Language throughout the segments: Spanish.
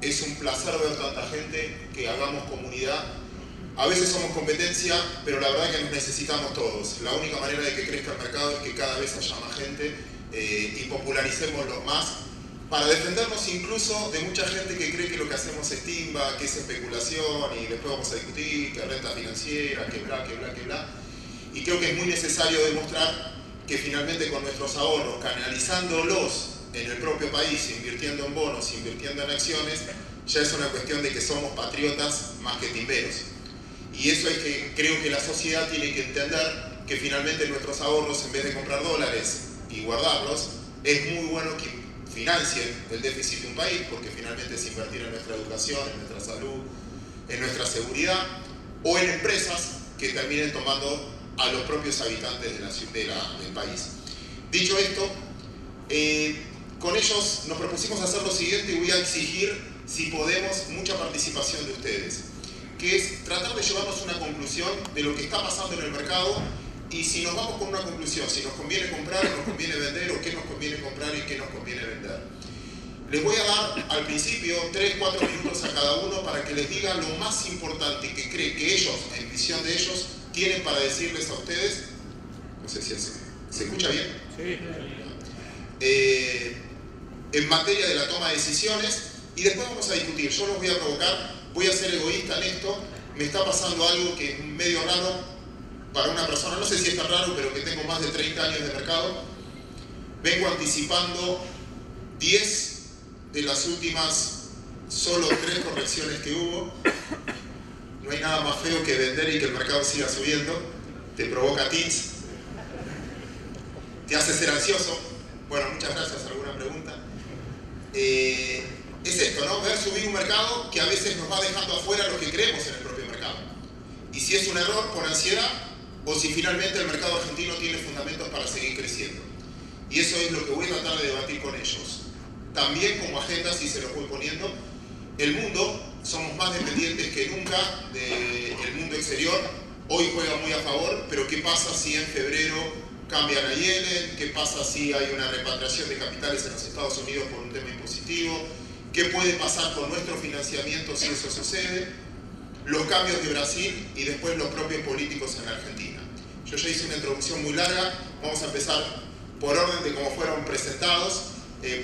es un placer ver tanta gente, que hagamos comunidad. A veces somos competencia, pero la verdad que nos necesitamos todos. La única manera de que crezca el mercado es que cada vez haya más gente y popularicémoslo más para defendernos incluso de mucha gente que cree que lo que hacemos es timba, que es especulación y después vamos a discutir que renta financiera, que bla, que bla, que bla. Y creo que es muy necesario demostrar que finalmente con nuestros ahorros, canalizándolos en el propio país, invirtiendo en bonos, invirtiendo en acciones, ya es una cuestión de que somos patriotas más que timberos. Y eso es que creo que la sociedad tiene que entender que finalmente nuestros ahorros, en vez de comprar dólares y guardarlos, es muy bueno que financien el déficit de un país, porque finalmente es invertir en nuestra educación, en nuestra salud, en nuestra seguridad, o en empresas que terminen tomando a los propios habitantes del país. Dicho esto, con ellos nos propusimos hacer lo siguiente y voy a exigir, si podemos, mucha participación de ustedes, que es tratar de llevarnos una conclusión de lo que está pasando en el mercado y si nos vamos con una conclusión, si nos conviene comprar, nos conviene vender o qué nos conviene comprar y qué nos conviene vender. Les voy a dar al principio 3-4 minutos a cada uno para que les diga lo más importante que cree que ellos, en visión de ellos, tienen para decirles a ustedes. No sé si se escucha bien. Sí. En materia de la toma de decisiones, y después vamos a discutir. Yo los voy a provocar, voy a ser egoísta en esto. Me está pasando algo que es medio raro para una persona, no sé si es tan raro, pero que tengo más de 30 años de mercado. Vengo anticipando 10 de las últimas solo 3 correcciones que hubo. No hay nada más feo que vender y que el mercado siga subiendo. Te provoca tics, te hace ser ansioso. Bueno, muchas gracias. ¿Alguna pregunta? Es esto, ¿no? Ver subir un mercado que a veces nos va dejando afuera lo que creemos en el propio mercado. Y si es un error por ansiedad, o si finalmente el mercado argentino tiene fundamentos para seguir creciendo. Y eso es lo que voy a tratar de debatir con ellos. También como agenda, si se los voy poniendo, el mundo, somos más dependientes que nunca del mundo exterior. Hoy juega muy a favor, pero ¿qué pasa si en febrero cambian a Yellen? ¿Qué pasa si hay una repatriación de capitales en los Estados Unidos por un tema impositivo? ¿Qué puede pasar con nuestro financiamiento si eso sucede? Los cambios de Brasil y después los propios políticos en Argentina. Yo ya hice una introducción muy larga, vamos a empezar por orden de cómo fueron presentados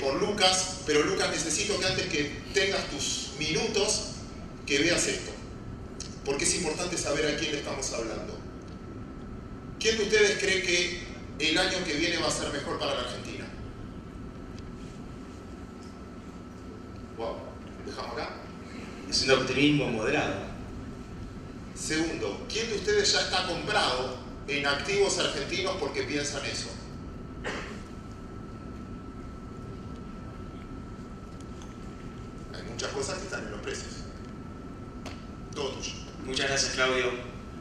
por Lucas, pero Lucas, necesito que antes que tengas tus minutos, que veas esto, porque es importante saber a quién le estamos hablando. ¿Quién de ustedes cree que el año que viene va a ser mejor para la Argentina? Wow, dejamos acá. Es un optimismo moderado. Segundo, ¿quién de ustedes ya está comprado en activos argentinos porque piensan eso? Hay muchas cosas que están en los precios. Todo tuyo. Muchas gracias, Claudio.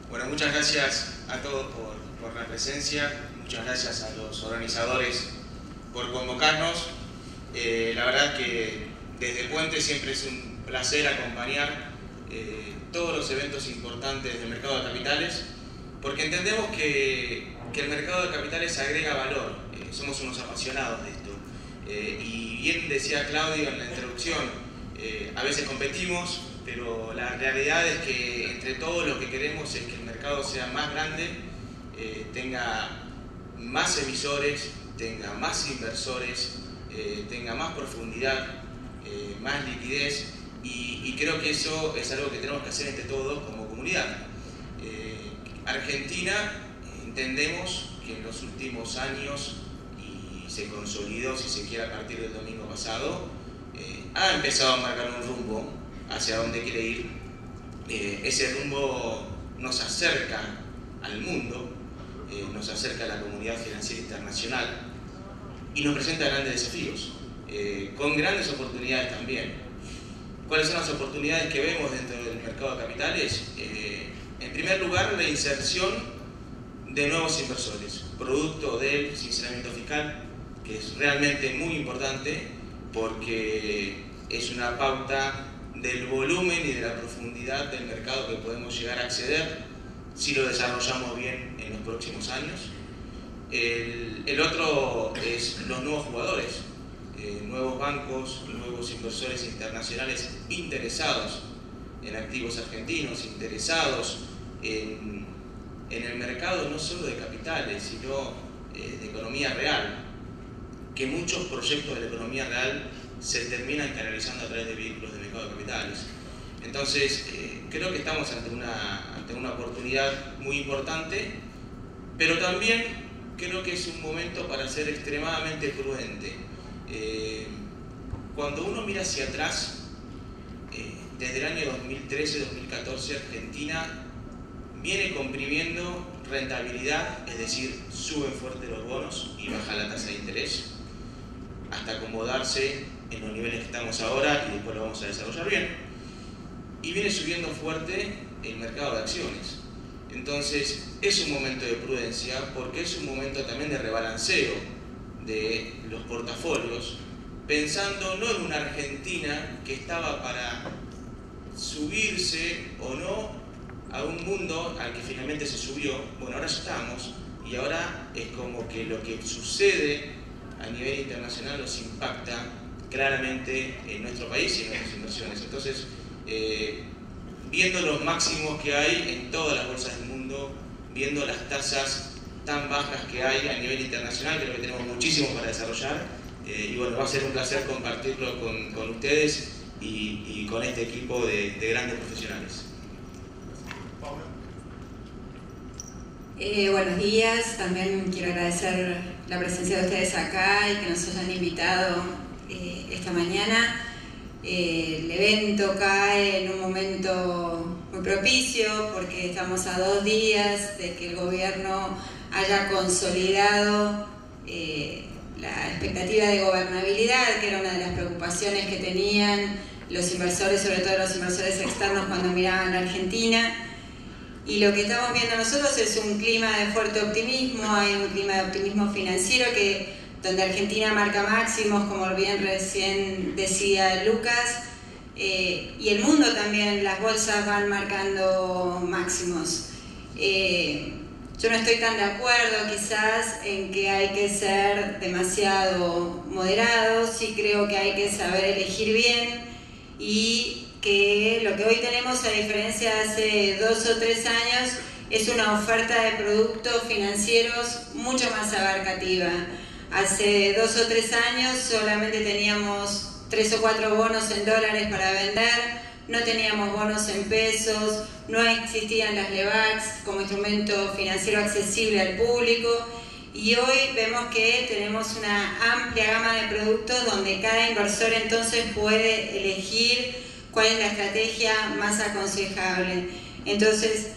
Bueno, muchas gracias a todos por la presencia. Muchas gracias a los organizadores por convocarnos. La verdad que desde Puente siempre es un placer acompañar todos los eventos importantes del mercado de capitales, porque entendemos que el mercado de capitales agrega valor. Somos unos apasionados de esto. Y bien decía Claudio en la introducción, a veces competimos, pero la realidad es que entre todos lo que queremos es que el mercado sea más grande, tenga más emisores, tenga más inversores, tenga más profundidad, más liquidez, y creo que eso es algo que tenemos que hacer entre todos como comunidad. Argentina, entendemos que en los últimos años, y se consolidó, si se quiere, a partir del domingo pasado, ha empezado a marcar un rumbo hacia dónde quiere ir. Ese rumbo nos acerca al mundo, nos acerca a la comunidad financiera internacional y nos presenta grandes desafíos, con grandes oportunidades también. ¿Cuáles son las oportunidades que vemos dentro del mercado de capitales? En primer lugar, la inserción de nuevos inversores, producto del sinceramiento fiscal, que es realmente muy importante porque es una pauta del volumen y de la profundidad del mercado que podemos llegar a acceder si lo desarrollamos bien en los próximos años. El otro es los nuevos jugadores. nuevos bancos, nuevos inversores internacionales interesados en activos argentinos, interesados en el mercado no solo de capitales, sino de economía real, que muchos proyectos de la economía real se terminan canalizando a través de vehículos de mercado de capitales. Entonces, creo que estamos ante una oportunidad muy importante, pero también creo que es un momento para ser extremadamente prudente. Cuando uno mira hacia atrás, desde el año 2013-2014 Argentina viene comprimiendo rentabilidad, es decir, suben fuerte los bonos y baja la tasa de interés, hasta acomodarse en los niveles que estamos ahora, y después lo vamos a desarrollar bien. Y viene subiendo fuerte el mercado de acciones. Entonces, es un momento de prudencia, porque es un momento también de rebalanceo de los portafolios, pensando no en una Argentina que estaba para subirse o no a un mundo al que finalmente se subió. Bueno, ahora estamos, y ahora es como que lo que sucede a nivel internacional nos impacta claramente en nuestro país y en nuestras inversiones. Entonces, viendo los máximos que hay en todas las bolsas del mundo, viendo las tasas tan bajas que hay a nivel internacional, creo que tenemos muchísimo para desarrollar, y bueno, va a ser un placer compartirlo con ustedes y con este equipo de grandes profesionales. Buenos días, también quiero agradecer la presencia de ustedes acá y que nos hayan invitado esta mañana. El evento cae en un momento muy propicio porque estamos a 2 días de que el gobierno haya consolidado la expectativa de gobernabilidad, que era una de las preocupaciones que tenían los inversores, sobre todo los inversores externos, cuando miraban a Argentina. Y lo que estamos viendo nosotros es un clima de fuerte optimismo, hay un clima de optimismo financiero donde Argentina marca máximos, como bien recién decía Lucas, y el mundo también, las bolsas van marcando máximos. Yo no estoy tan de acuerdo quizás en que hay que ser demasiado moderados, sí creo que hay que saber elegir bien, y que lo que hoy tenemos, a diferencia de hace 2 o 3 años, es una oferta de productos financieros mucho más abarcativa. Hace 2 o 3 años solamente teníamos 3 o 4 bonos en dólares para vender, no teníamos bonos en pesos, no existían las LEVACs como instrumento financiero accesible al público, y hoy vemos que tenemos una amplia gama de productos donde cada inversor entonces puede elegir cuál es la estrategia más aconsejable. Entonces,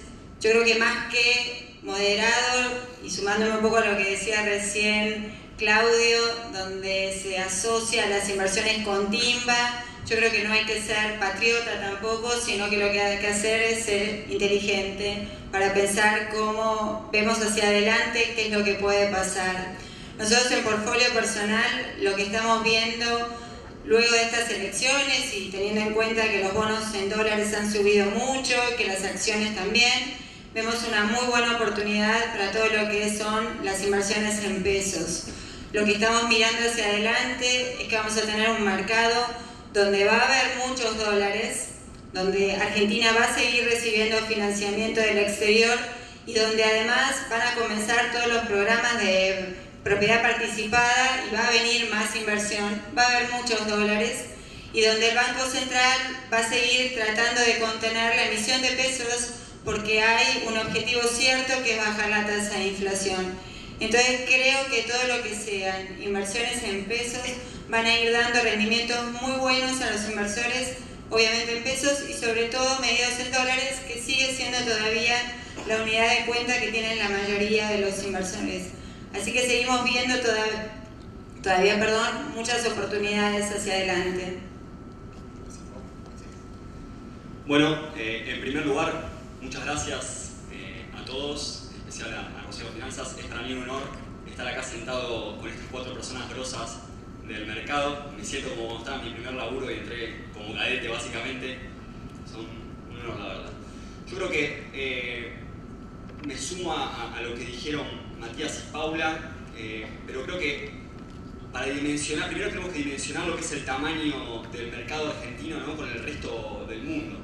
yo creo que más que moderado, y sumándome un poco a lo que decía recién Claudio, donde se asocia las inversiones con timba, yo creo que no hay que ser patriota tampoco, sino que lo que hay que hacer es ser inteligente para pensar cómo vemos hacia adelante, qué es lo que puede pasar. Nosotros en Portfolio Personal lo que estamos viendo luego de estas elecciones, y teniendo en cuenta que los bonos en dólares han subido mucho, que las acciones también, vemos una muy buena oportunidad para todo lo que son las inversiones en pesos. Lo que estamos mirando hacia adelante es que vamos a tener un mercado donde va a haber muchos dólares, donde Argentina va a seguir recibiendo financiamiento del exterior y donde además van a comenzar todos los programas de propiedad participada y va a venir más inversión, va a haber muchos dólares, y donde el Banco Central va a seguir tratando de contener la emisión de pesos porque hay un objetivo cierto que es bajar la tasa de inflación. Entonces creo que todo lo que sean inversiones en pesos van a ir dando rendimientos muy buenos a los inversores, obviamente en pesos, y sobre todo medidos en dólares, que sigue siendo todavía la unidad de cuenta que tienen la mayoría de los inversores. Así que seguimos viendo todavía muchas oportunidades hacia adelante. Bueno, en primer lugar, muchas gracias a todos, en especial a Consejo de Finanzas. Es para mí un honor estar acá sentado con estas 4 personas grosas del mercado. Me siento como cuando estaba en mi primer laburo y entré como cadete básicamente. Son un honor, la verdad. Yo creo que me sumo a lo que dijeron Matías y Paula, pero creo que para dimensionar, primero tenemos que dimensionar lo que es el tamaño del mercado argentino, ¿no?, con el resto del mundo.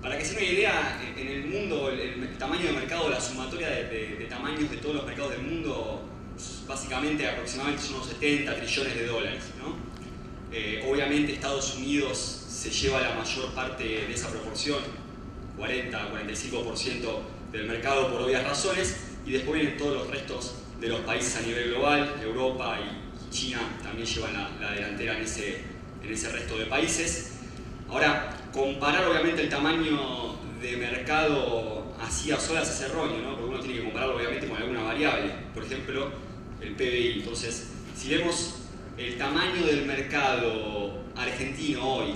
Para que se den una idea, en el mundo el tamaño de mercado, la sumatoria de tamaños de todos los mercados del mundo, básicamente aproximadamente son unos 70 trillones de dólares, ¿no? Obviamente Estados Unidos se lleva la mayor parte de esa proporción, 40-45% del mercado por obvias razones, y después vienen todos los restos de los países a nivel global. Europa y China también llevan la delantera en ese resto de países. Ahora, comparar obviamente el tamaño de mercado así a solas es erróneo, ¿no?, porque uno tiene que compararlo obviamente con alguna variable, por ejemplo el PBI. Entonces, si vemos el tamaño del mercado argentino hoy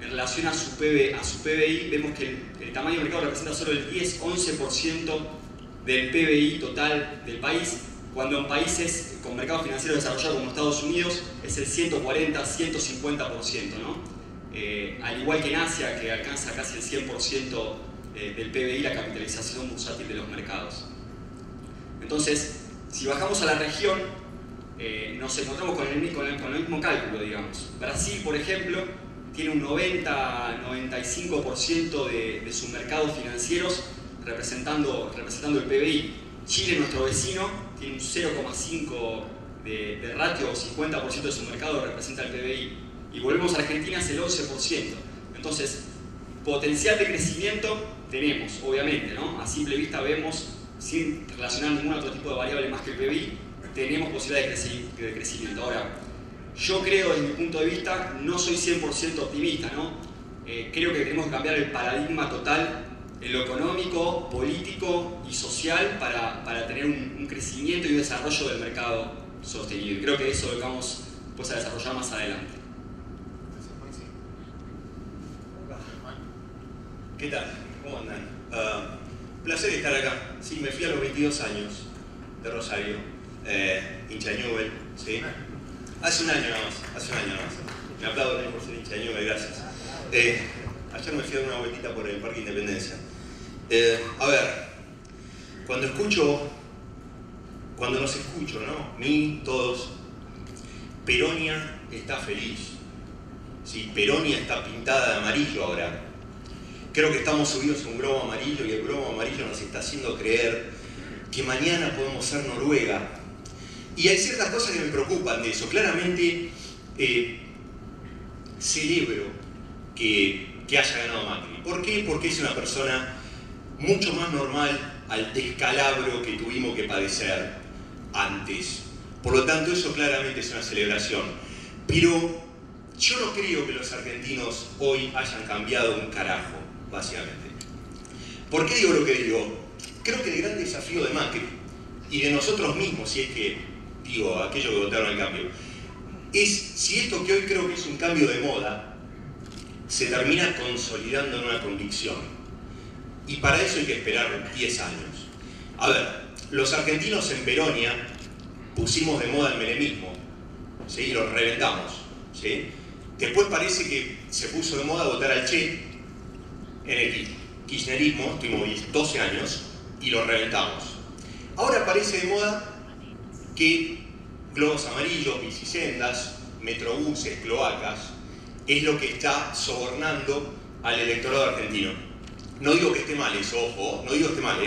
en relación a su PBI, vemos que el tamaño del mercado representa solo el 10-11% del PBI total del país, cuando en países con mercados financieros desarrollados como Estados Unidos es el 140-150%, ¿no? Al igual que en Asia, que alcanza casi el 100% del PBI, la capitalización bursátil de los mercados. Entonces, si bajamos a la región, nos encontramos con el mismo cálculo, digamos. Brasil, por ejemplo, tiene un 90-95% de sus mercados financieros representando el PBI. Chile, nuestro vecino, tiene un 0,5% de ratio, o 50% de su mercado representa el PBI. Y volvemos a Argentina, es el 11%. Entonces, potencial de crecimiento tenemos, obviamente, ¿no? A simple vista vemos, sin relacionar ningún otro tipo de variable más que el PBI, tenemos posibilidad de crecimiento. Ahora, yo creo, desde mi punto de vista, no soy 100% optimista, ¿no? Creo que tenemos que cambiar el paradigma total en lo económico, político y social para tener un crecimiento y un desarrollo del mercado sostenible. Creo que eso es lo que vamos pues, a desarrollar más adelante. ¿Qué tal? ¿Cómo andan? Placer estar acá. Sí, me fui a los 22 años de Rosario, hincha de Newell, ¿sí? Hace un año nada más. Me aplaudo por ser hincha de Newell, gracias. Ayer me fui a dar una vueltita por el Parque Independencia. A ver, cuando nos escucho, ¿no? Mí, todos, Peronia está feliz. Sí, Peronia está pintada de amarillo ahora. Creo que estamos subidos a un globo amarillo y el globo amarillo nos está haciendo creer que mañana podemos ser Noruega. Y hay ciertas cosas que me preocupan de eso. Claramente celebro que haya ganado Macri. ¿Por qué? Porque es una persona mucho más normal al descalabro que tuvimos que padecer antes. Por lo tanto, eso claramente es una celebración. Pero yo no creo que los argentinos hoy hayan cambiado un carajo, básicamente. ¿Por qué digo lo que digo? Creo que el gran desafío de Macri y de nosotros mismos, si es que, digo, aquellos que votaron el cambio, es si esto que hoy creo que es un cambio de moda, se termina consolidando en una convicción. Y para eso hay que esperar 10 años. A ver, los argentinos en Peronia pusimos de moda el menemismo, ¿sí? Y lo reventamos, ¿sí? Después parece que se puso de moda votar al Che en el kirchnerismo, estuvimos 12 años y lo reventamos. Ahora parece de moda que globos amarillos, bicisendas, metrobuses, cloacas, es lo que está sobornando al electorado argentino. No digo que esté mal eso, ojo, no digo que esté mal,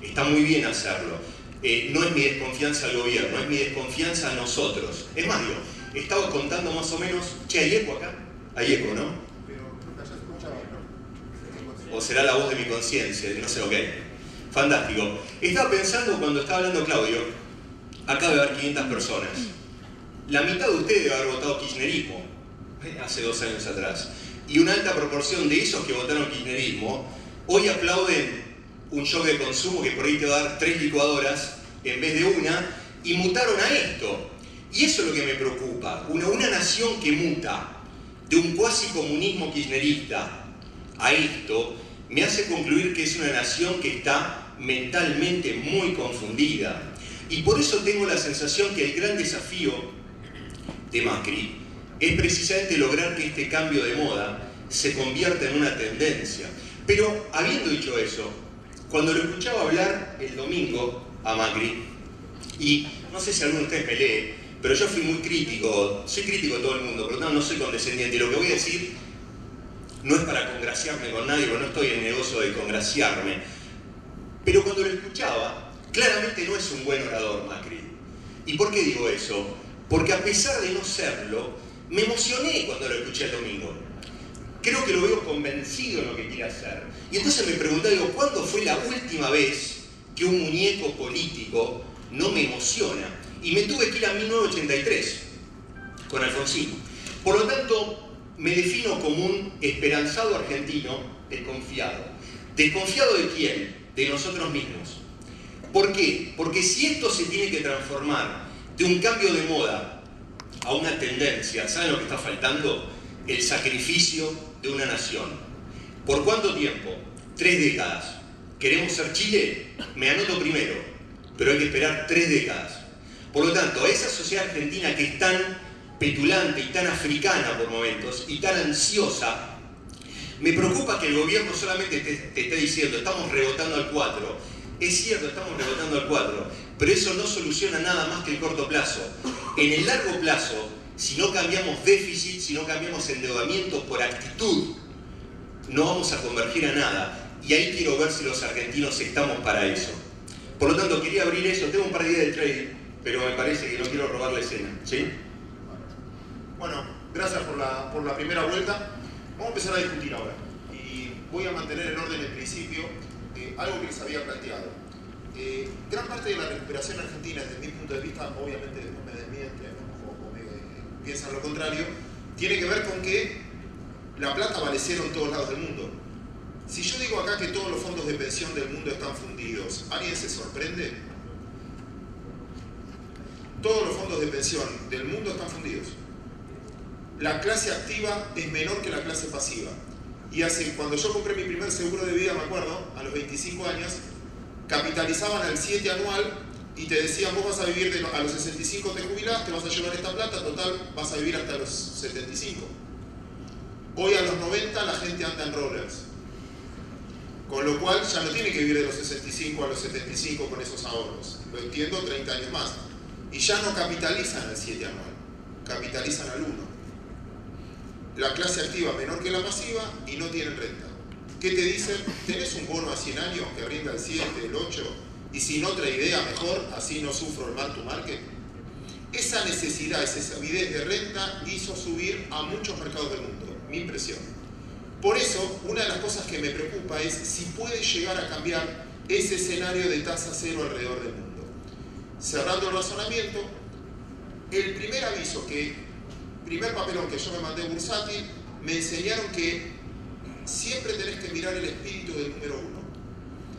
está muy bien hacerlo. No es mi desconfianza al gobierno, es mi desconfianza a nosotros. Es más, digo, estaba contando más o menos, che, ¿hay eco acá? Hay eco, ¿no? O será la voz de mi conciencia, no sé, ok. Fantástico. Estaba pensando cuando estaba hablando Claudio, acá debe haber 500 personas. La mitad de ustedes debe haber votado kirchnerismo hace 2 años atrás. Y una alta proporción de esos que votaron kirchnerismo hoy aplauden un shock de consumo que por ahí te va a dar 3 licuadoras en vez de una, y mutaron a esto. Y eso es lo que me preocupa. Una nación que muta de un cuasi comunismo kirchnerista a esto, me hace concluir que es una nación que está mentalmente muy confundida. Y por eso tengo la sensación que el gran desafío de Macri es precisamente lograr que este cambio de moda se convierta en una tendencia. Pero, habiendo dicho eso, cuando lo escuchaba hablar el domingo a Macri, y no sé si alguno de ustedes me lee, pero yo fui muy crítico, soy crítico de todo el mundo, pero no soy condescendiente. Y lo que voy a decir no es para congraciarme con nadie, porque no estoy en el negocio de congraciarme. Pero cuando lo escuchaba, claramente no es un buen orador Macri. ¿Y por qué digo eso? Porque a pesar de no serlo, me emocioné cuando lo escuché el domingo. Creo que lo veo convencido en lo que quiere hacer. Y entonces me pregunté, digo, ¿cuándo fue la última vez que un muñeco político no me emociona? Y me tuve que ir a 1983 con Alfonsín. Por lo tanto, me defino como un esperanzado argentino desconfiado. ¿Desconfiado de quién? De nosotros mismos. ¿Por qué? Porque si esto se tiene que transformar de un cambio de moda a una tendencia, ¿saben lo que está faltando? El sacrificio de una nación. ¿Por cuánto tiempo? 3 décadas. ¿Queremos ser Chile? Me anoto primero, pero hay que esperar 3 décadas. Por lo tanto, a esa sociedad argentina que es tan petulante y tan africana por momentos y tan ansiosa, me preocupa que el gobierno solamente te esté diciendo estamos rebotando al 4. Es cierto, estamos rebotando al 4, pero eso no soluciona nada más que el corto plazo. En el largo plazo, si no cambiamos déficit, si no cambiamos endeudamiento por actitud, no vamos a convergir a nada. Y ahí quiero ver si los argentinos estamos para eso. Por lo tanto, quería abrir eso. Tengo un par de ideas de trading, pero me parece que no quiero robar la escena. ¿Sí? Bueno, gracias por la primera vuelta. Vamos a empezar a discutir ahora. Y voy a mantener en orden el principio algo que les había planteado. Gran parte de la recuperación argentina, desde mi punto de vista, obviamente después me desmienten o me piensan lo contrario, tiene que ver con que la plata vale cero en todos lados del mundo. Si yo digo acá que todos los fondos de pensión del mundo están fundidos, ¿alguien se sorprende? Todos los fondos de pensión del mundo están fundidos. La clase activa es menor que la clase pasiva. Y cuando yo compré mi primer seguro de vida, me acuerdo, a los 25 años, capitalizaban al 7 anual y te decían, vos vas a vivir a los 65 te jubilás, te vas a llevar esta plata, total, vas a vivir hasta los 75. Hoy a los 90 la gente anda en rollers. Con lo cual ya no tiene que vivir de los 65 a los 75 con esos ahorros. Lo entiendo, 30 años más. Y ya no capitalizan al 7 anual, capitalizan al 1. La clase activa menor que la pasiva y no tienen renta. ¿Qué te dicen? Tenés un bono a 100 años que rinda el 7, el 8, y sin otra idea mejor, así no sufro el mark to market. Esa necesidad, esa avidez de renta hizo subir a muchos mercados del mundo, mi impresión. Por eso, una de las cosas que me preocupa es si puede llegar a cambiar ese escenario de tasa cero alrededor del mundo. Cerrando el razonamiento, el primer aviso primer papelón que yo me mandé bursátil, me enseñaron que siempre tenés que mirar el espíritu del número 1.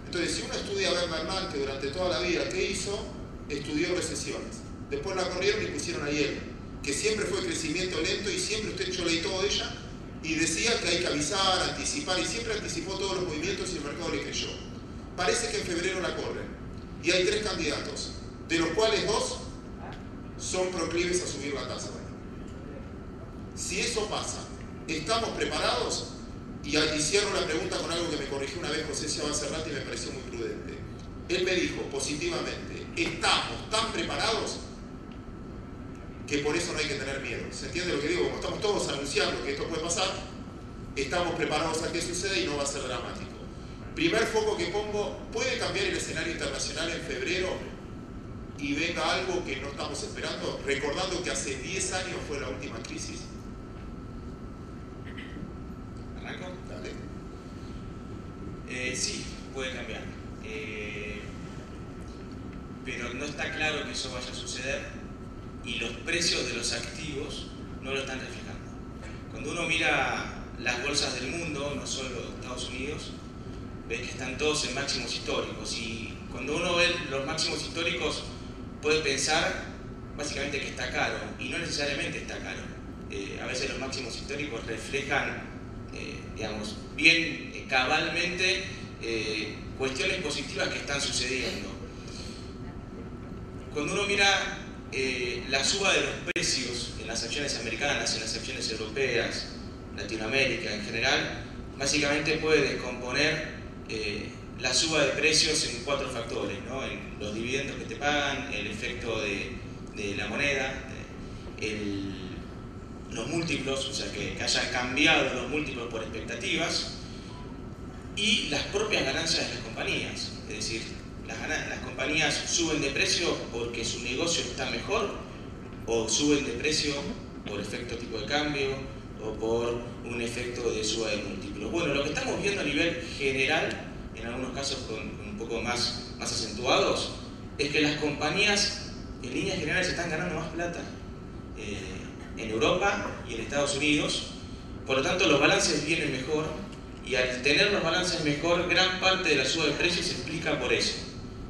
Entonces, si uno estudia a Bernard Mann, que durante toda la vida, ¿qué hizo? Estudió recesiones. Después la corrieron y pusieron a Yellen, que siempre fue crecimiento lento y siempre, yo leí todo de ella, y decía que hay que avisar, anticipar, y siempre anticipó todos los movimientos y el mercado le creyó. Parece que en febrero la corren, y hay 3 candidatos, de los cuales 2 son proclives a subir la tasa. Si eso pasa, ¿estamos preparados? Y cierro la pregunta con algo que me corrigió una vez José Ciabacerrati y me pareció muy prudente. Él me dijo positivamente, estamos tan preparados que por eso no hay que tener miedo. ¿Se entiende lo que digo? Como estamos todos anunciando que esto puede pasar, estamos preparados a que suceda y no va a ser dramático. Primer foco que pongo, ¿puede cambiar el escenario internacional en febrero y venga algo que no estamos esperando? Recordando que hace 10 años fue la última crisis. ¿Arranco? Dale. Sí, puede cambiar. Pero no está claro que eso vaya a suceder y los precios de los activos no lo están reflejando. Cuando uno mira las bolsas del mundo, no solo Estados Unidos, ves que están todos en máximos históricos. Y cuando uno ve los máximos históricos, puede pensar básicamente que está caro, y no necesariamente está caro. A veces los máximos históricos reflejan, digamos, bien cabalmente cuestiones positivas que están sucediendo. Cuando uno mira la suba de los precios en las acciones americanas, en las acciones europeas, Latinoamérica en general, básicamente puede descomponer la suba de precios en 4 factores, ¿no? En los dividendos que te pagan, el efecto de de la moneda, los múltiplos, o sea, que hayan cambiado los múltiplos por expectativas, y las propias ganancias de las compañías. Es decir, las compañías suben de precio porque su negocio está mejor, o suben de precio por efecto tipo de cambio, o por un efecto de suba de múltiplos. Bueno, lo que estamos viendo a nivel general, en algunos casos con un poco más acentuados, es que las compañías en líneas generales están ganando más plata en Europa y en Estados Unidos. Por lo tanto, los balances vienen mejor, y al tener los balances mejor, gran parte de la suba de precios se explica por eso.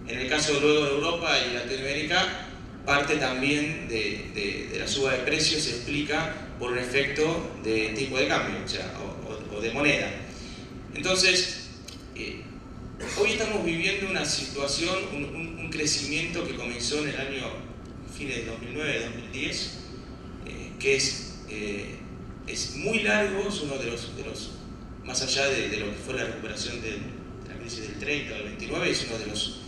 En el caso luego de Europa y Latinoamérica, parte también de la suba de precios se explica por un efecto de tipo de cambio, o sea, o de moneda. Entonces, hoy estamos viviendo una situación, un crecimiento que comenzó en el año fines de 2009-2010, que es muy largo, es uno de los más allá de lo que fue la recuperación de la crisis del 30 o del 29, es uno de los,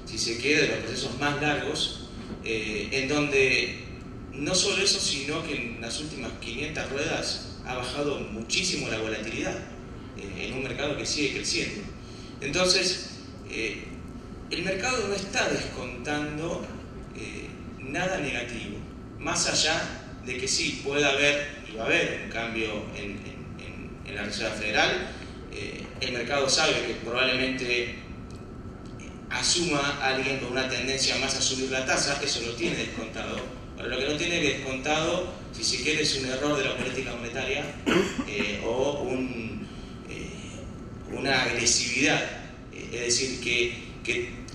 si se quiere, de los procesos más largos, en donde no solo eso, sino que en las últimas 500 ruedas ha bajado muchísimo la volatilidad en un mercado que sigue creciendo. Entonces, el mercado no está descontando nada negativo, más allá de que sí puede haber y va a haber un cambio en la Reserva Federal. El mercado sabe que probablemente asuma a alguien con una tendencia más a subir la tasa, eso lo tiene descontado. Ahora, lo que no tiene descontado, si se quiere, es un error de la política monetaria o una agresividad, es decir,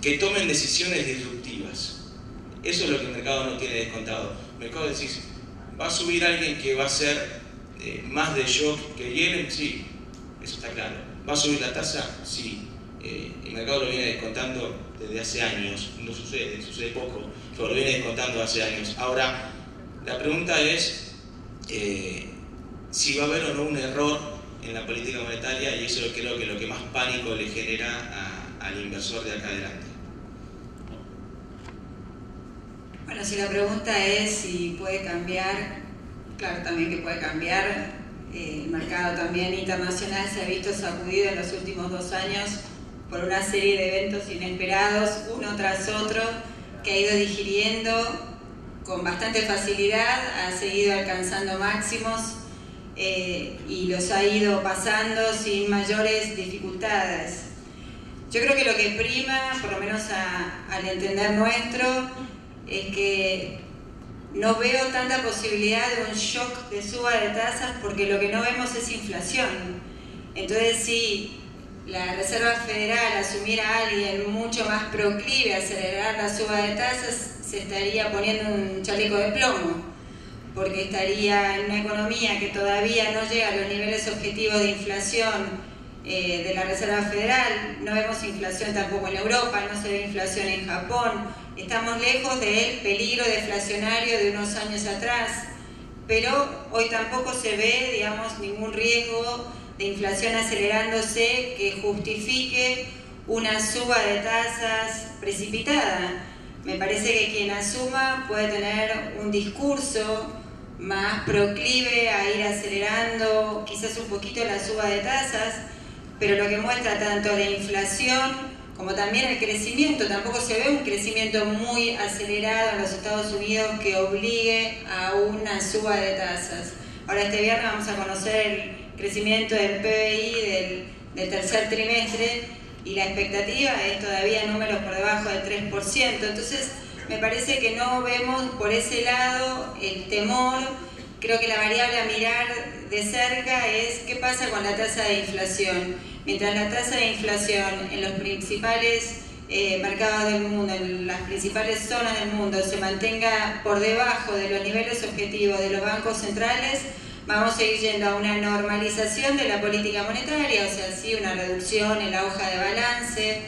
que tomen decisiones disruptivas. Eso es lo que el mercado no tiene descontado. El mercado decís, ¿va a subir alguien que va a ser más de shock que Yellen? Sí, eso está claro. ¿Va a subir la tasa? Sí. El mercado lo viene descontando desde hace años, no sucede poco, pero lo viene descontando hace años. Ahora, la pregunta es si va a haber o no un error en la política monetaria, y eso creo que es lo que más pánico le genera al inversor de acá adelante. Bueno, si la pregunta es si puede cambiar, claro, también que puede cambiar. El mercado también internacional se ha visto sacudido en los últimos 2 años por una serie de eventos inesperados, uno tras otro, que ha ido digiriendo con bastante facilidad, ha seguido alcanzando máximos y los ha ido pasando sin mayores dificultades. Yo creo que lo que prima, por lo menos al entender nuestro, es que no veo tanta posibilidad de un shock de suba de tasas, porque lo que no vemos es inflación. Entonces, si la Reserva Federal asumiera a alguien mucho más proclive a acelerar la suba de tasas, se estaría poniendo un chaleco de plomo, porque estaría en una economía que todavía no llega a los niveles objetivos de inflación de la Reserva Federal. No vemos inflación tampoco en Europa, no se ve inflación en Japón. Estamos lejos del peligro deflacionario de unos años atrás, pero hoy tampoco se ve, digamos, ningún riesgo de inflación acelerándose que justifique una suba de tasas precipitada. Me parece que quien asuma puede tener un discurso más proclive a ir acelerando quizás un poquito la suba de tasas, pero lo que muestra tanto la inflación como también el crecimiento, tampoco se ve un crecimiento muy acelerado en los Estados Unidos que obligue a una suba de tasas. Ahora, este viernes vamos a conocer el crecimiento del PBI del tercer trimestre, y la expectativa es todavía números por debajo del 3%. Entonces, me parece que no vemos por ese lado el temor. Creo que la variable a mirar de cerca es qué pasa con la tasa de inflación. Mientras la tasa de inflación en los principales mercados del mundo, en las principales zonas del mundo, se mantenga por debajo de los niveles objetivos de los bancos centrales, vamos a ir yendo a una normalización de la política monetaria, o sea, sí, una reducción en la hoja de balance.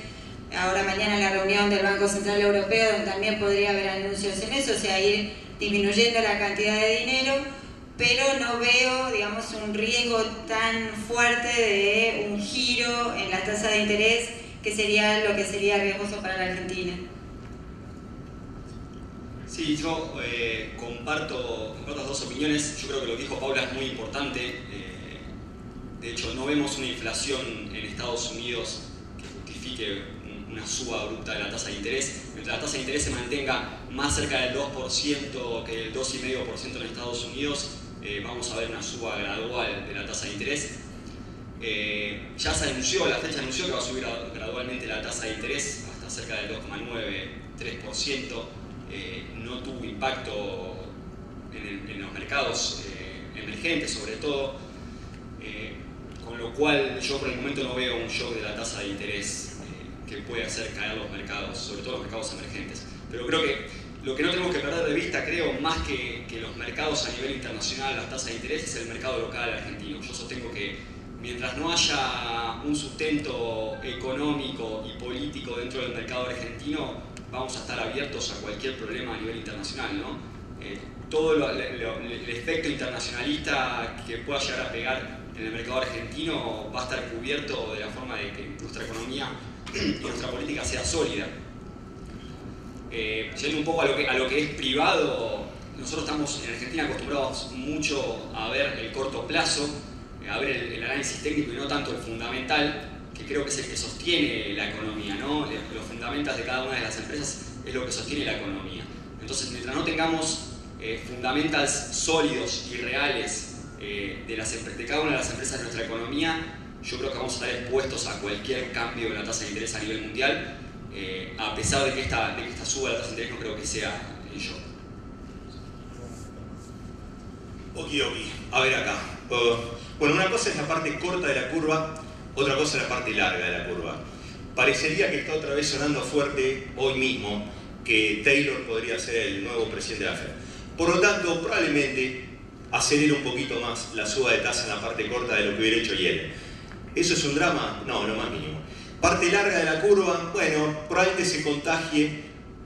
Ahora mañana la reunión del Banco Central Europeo, donde también podría haber anuncios en eso, o sea, ir disminuyendo la cantidad de dinero, pero no veo, digamos, un riesgo tan fuerte de un giro en la tasa de interés, que sería lo que sería riesgoso para la Argentina. Sí, yo comparto las dos opiniones. Yo creo que lo que dijo Paula es muy importante. De hecho, no vemos una inflación en Estados Unidos que justifique una suba abrupta de la tasa de interés. Mientras la tasa de interés se mantenga más cerca del 2% que el 2,5% en Estados Unidos, vamos a ver una suba gradual de la tasa de interés. Ya se anunció, la Fed anunció que va a subir gradualmente la tasa de interés hasta cerca del 2,9-3%. No tuvo impacto en los mercados emergentes, sobre todo, con lo cual yo por el momento no veo un shock de la tasa de interés que puede hacer caer los mercados, sobre todo los mercados emergentes. Pero creo que lo que no tenemos que perder de vista, creo, más que los mercados a nivel internacional, las tasas de interés, es el mercado local argentino. Yo sostengo que mientras no haya un sustento económico y político dentro del mercado argentino, vamos a estar abiertos a cualquier problema a nivel internacional, ¿no? Todo el efecto internacionalista que pueda llegar a pegar en el mercado argentino va a estar cubierto de la forma de que nuestra economía y nuestra política sea sólida. Yendo un poco a lo que es privado, nosotros estamos en Argentina acostumbrados mucho a ver el corto plazo, a ver el análisis técnico y no tanto el fundamental, que creo que es el que sostiene la economía, ¿no? Los fundamentals de cada una de las empresas es lo que sostiene la economía. Entonces, mientras no tengamos fundamentals sólidos y reales de cada una de las empresas de nuestra economía, yo creo que vamos a estar expuestos a cualquier cambio en la tasa de interés a nivel mundial, a pesar de que esta suba de la tasa de interés no creo que sea el shock. Okidoki, a ver acá. Bueno, una cosa es la parte corta de la curva, otra cosa es la parte larga de la curva. Parecería que está otra vez sonando fuerte hoy mismo que Taylor podría ser el nuevo presidente de la Fed. Por lo tanto, probablemente acelere un poquito más la suba de tasa en la parte corta de lo que hubiera hecho Yellen. ¿Eso es un drama? No, lo más mínimo. Parte larga de la curva, bueno, probablemente se contagie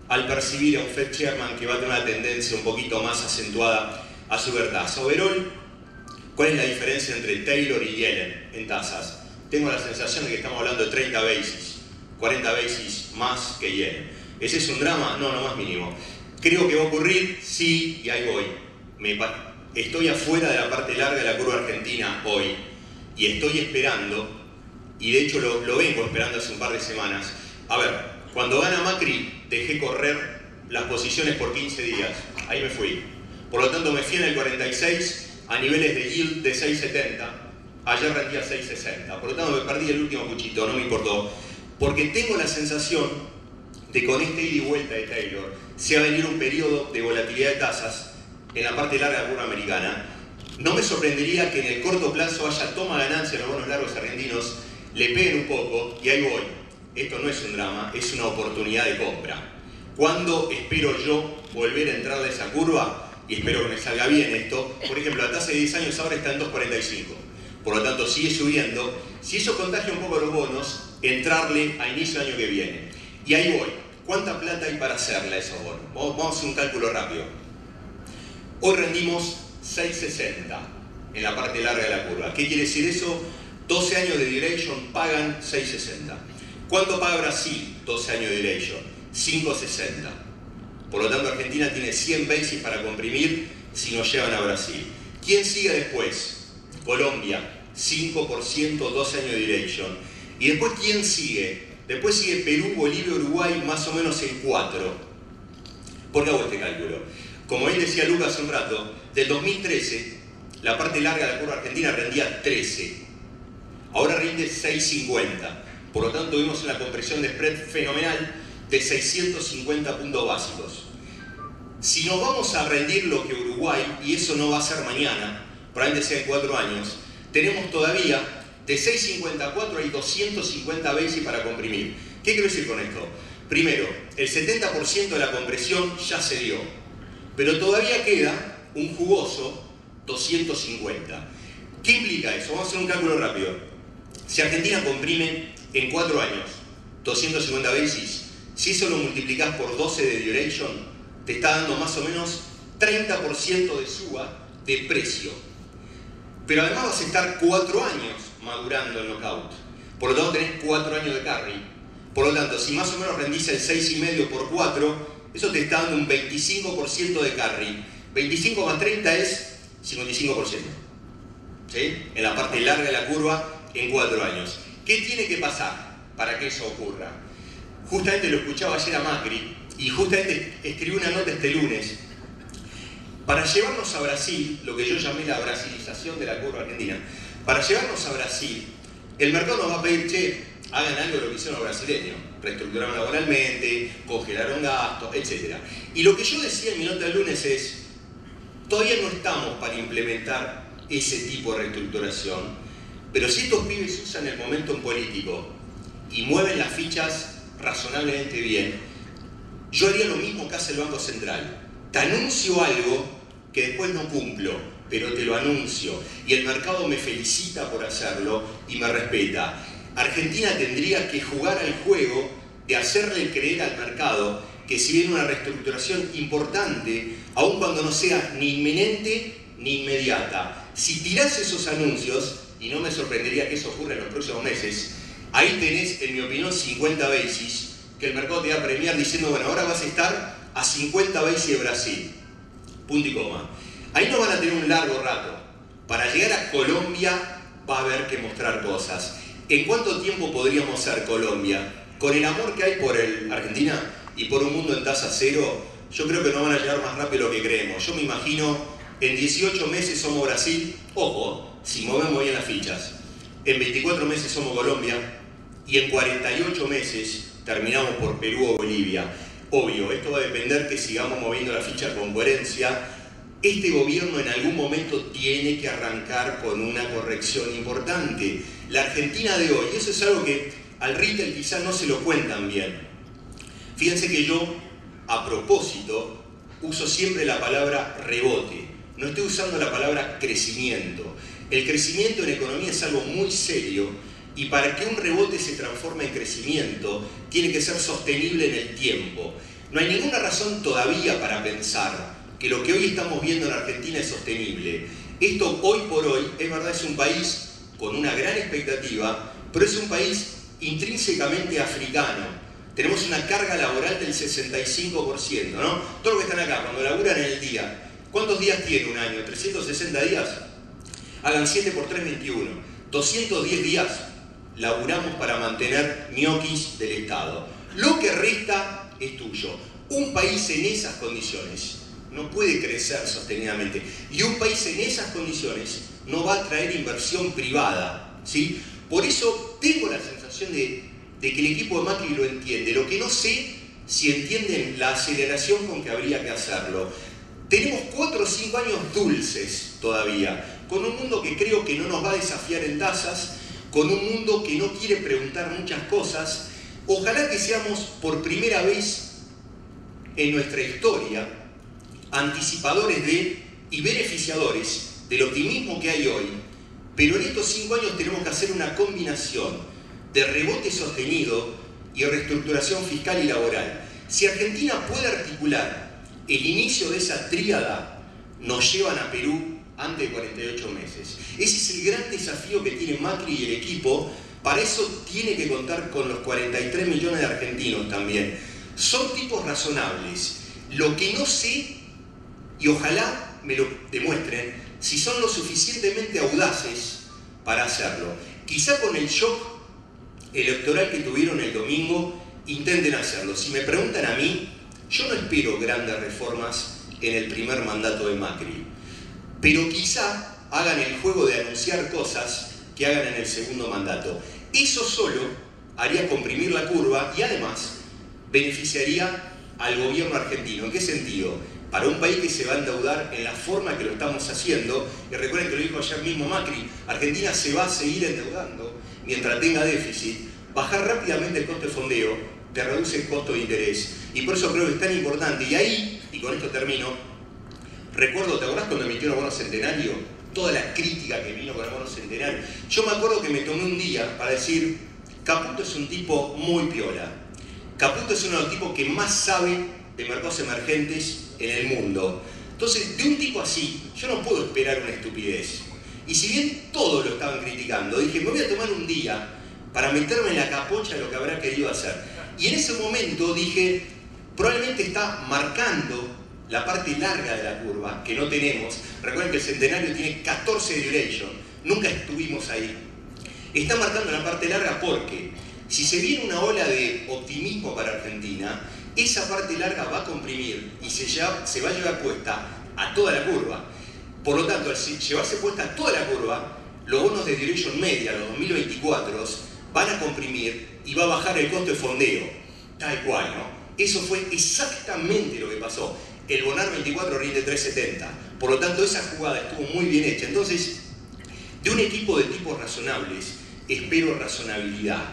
al percibir a un Fed Chairman que va a tener una tendencia un poquito más acentuada a subir tasa. Overall, ¿cuál es la diferencia entre Taylor y Yellen en tasas? Tengo la sensación de que estamos hablando de 30 basis, 40 basis más que Yellen. ¿Ese es un drama? No, lo más mínimo. ¿Creo que va a ocurrir? Sí, y ahí voy. Estoy afuera de la parte larga de la curva argentina hoy y estoy esperando, y de hecho lo vengo esperando hace un par de semanas. A ver, cuando gana Macri dejé correr las posiciones por 15 días. Ahí me fui. Por lo tanto me fui en el 46 a niveles de yield de 6.70. Ayer rendía 6.60. Por lo tanto me perdí el último cuchito, no me importó. Porque tengo la sensación de con este ida y vuelta de Taylor se va a venir un periodo de volatilidad de tasas en la parte larga de la curva americana. No me sorprendería que en el corto plazo haya toma ganancia en los bonos largos argentinos, le peguen un poco y ahí voy. Esto no es un drama, es una oportunidad de compra. ¿Cuándo espero yo volver a entrar a esa curva? Y espero que me salga bien esto. Por ejemplo, la tasa de 10 años ahora está en 2.45. Por lo tanto, sigue subiendo. Si eso contagia un poco los bonos, entrarle a inicio del año que viene. Y ahí voy. ¿Cuánta plata hay para hacerle a esos bonos? Vamos a hacer un cálculo rápido. Hoy rendimos 6.60 en la parte larga de la curva. ¿Qué quiere decir eso? 12 años de duration pagan 6.60. ¿Cuánto paga Brasil? 12 años de duration. 5.60. Por lo tanto, Argentina tiene 100 basis para comprimir si nos llevan a Brasil. ¿Quién sigue después? Colombia, 5%, 12 años de duration. ¿Y después quién sigue? Después sigue Perú, Bolivia, Uruguay, más o menos en 4. ¿Por qué hago este cálculo? Como bien decía Lucas hace un rato, del 2013, la parte larga de la curva argentina rendía 13. Ahora rinde 6.50. Por lo tanto, vimos una compresión de spread fenomenal de 650 puntos básicos. Si nos vamos a rendir lo que Uruguay, y eso no va a ser mañana, probablemente sea en 4 años, tenemos todavía de 6.54 hay 250 basis para comprimir. ¿Qué quiero decir con esto? Primero, el 70% de la compresión ya se dio, pero todavía queda un jugoso 250. ¿Qué implica eso? Vamos a hacer un cálculo rápido. Si Argentina comprime en 4 años 250 basis, si eso lo multiplicás por 12 de duration, te está dando más o menos 30% de suba de precio. Pero además vas a estar 4 años madurando el knockout. Por lo tanto tenés 4 años de carry. Por lo tanto, si más o menos rendís el 6,5 por 4, Eso te está dando un 25% de carry. 25 más 30 es 55%. ¿Sí? En la parte larga de la curva en 4 años. ¿Qué tiene que pasar para que eso ocurra? Justamente lo escuchaba ayer a Macri y justamente escribí una nota este lunes. Para llevarnos a Brasil, lo que yo llamé la brasilización de la curva argentina, para llevarnos a Brasil, el mercado nos va a pedir, che, hagan algo de lo que hicieron los brasileños. Reestructuraron laboralmente, congelaron gastos, etc. Y lo que yo decía en mi nota del lunes es, todavía no estamos para implementar ese tipo de reestructuración, pero si estos pibes usan el momentum político y mueven las fichas razonablemente bien, yo haría lo mismo que hace el Banco Central. Te anuncio algo que después no cumplo, pero te lo anuncio y el mercado me felicita por hacerlo y me respeta. Argentina tendría que jugar al juego de hacerle creer al mercado que si viene una reestructuración importante, aun cuando no sea ni inminente ni inmediata, si tirás esos anuncios, y no me sorprendería que eso ocurra en los próximos meses, ahí tenés, en mi opinión, 50 basis que el mercado te va a premiar diciendo, bueno, ahora vas a estar a 50 basis de Brasil. Punto y coma. Ahí no van a tener un largo rato. Para llegar a Colombia va a haber que mostrar cosas. ¿En cuánto tiempo podríamos ser Colombia? Con el amor que hay por Argentina y por un mundo en tasa cero, yo creo que no van a llegar más rápido de lo que creemos. Yo me imagino, en 18 meses somos Brasil, ojo, si movemos bien las fichas. En 24 meses somos Colombia y en 48 meses terminamos por Perú o Bolivia. Obvio, esto va a depender que sigamos moviendo la ficha con coherencia. Este gobierno en algún momento tiene que arrancar con una corrección importante. La Argentina de hoy, eso es algo que al retail quizás no se lo cuentan bien. Fíjense que yo, a propósito, uso siempre la palabra rebote. No estoy usando la palabra crecimiento. El crecimiento en economía es algo muy serio y para que un rebote se transforme en crecimiento, tiene que ser sostenible en el tiempo. No hay ninguna razón todavía para pensar que lo que hoy estamos viendo en Argentina es sostenible. Esto hoy por hoy, es verdad, es un país con una gran expectativa, pero es un país intrínsecamente africano. Tenemos una carga laboral del 65%, ¿no? Todos los que están acá, cuando laburan en el día, ¿cuántos días tiene un año? ¿360 días? Hagan 7 por 3, 21. 210 días laburamos para mantener ñoquis del Estado. Lo que resta es tuyo. Un país en esas condiciones no puede crecer sostenidamente. Y un país en esas condiciones no va a traer inversión privada, ¿sí? Por eso tengo la sensación de que el equipo de Macri lo entiende. Lo que no sé si entienden la aceleración con que habría que hacerlo. Tenemos 4 o 5 años dulces todavía, con un mundo que creo que no nos va a desafiar en tasas, con un mundo que no quiere preguntar muchas cosas. Ojalá que seamos por primera vez en nuestra historia anticipadores de y beneficiadores del optimismo que hay hoy, pero en estos 5 años tenemos que hacer una combinación de rebote sostenido y reestructuración fiscal y laboral. Si Argentina puede articular el inicio de esa tríada, nos llevan a Perú antes de 48 meses. Ese es el gran desafío que tiene Macri y el equipo. Para eso tiene que contar con los 43 millones de argentinos también. Son tipos razonables. Lo que no sé, y ojalá me lo demuestren, si son lo suficientemente audaces para hacerlo. Quizá con el shock electoral que tuvieron el domingo, intenten hacerlo. Si me preguntan a mí, yo no espero grandes reformas en el primer mandato de Macri, pero quizá hagan el juego de anunciar cosas que hagan en el segundo mandato. Eso solo haría comprimir la curva y además beneficiaría al gobierno argentino. ¿En qué sentido? Para un país que se va a endeudar en la forma que lo estamos haciendo, y recuerden que lo dijo ayer mismo Macri, Argentina se va a seguir endeudando mientras tenga déficit. Bajar rápidamente el costo de fondeo te reduce el costo de interés, y por eso creo que es tan importante. Y ahí, y con esto termino, recuerdo, ¿te acordás cuando emitió el bono centenario? Toda la crítica que vino con el bono centenario. Yo me acuerdo que me tomé un día para decir, Caputo es un tipo muy piola. Caputo es uno de los tipos que más sabe de mercados emergentes en el mundo. Entonces, de un tipo así, yo no puedo esperar una estupidez. Y si bien todos lo estaban criticando, dije, me voy a tomar un día para meterme en la capocha de lo que habrá querido hacer. Y en ese momento dije, probablemente está marcando la parte larga de la curva, que no tenemos. Recuerden que el centenario tiene 14 de duration, nunca estuvimos ahí. Está marcando la parte larga porque si se viene una ola de optimismo para Argentina, esa parte larga va a comprimir y se va a llevar puesta a toda la curva. Por lo tanto, al llevarse puesta a toda la curva, los bonos de duration media, los 2024, van a comprimir y va a bajar el costo de fondeo. Tal cual, ¿no? Eso fue exactamente lo que pasó. El Bonar 24 rinde 3.70. Por lo tanto, esa jugada estuvo muy bien hecha. Entonces, de un equipo de tipos razonables, espero razonabilidad.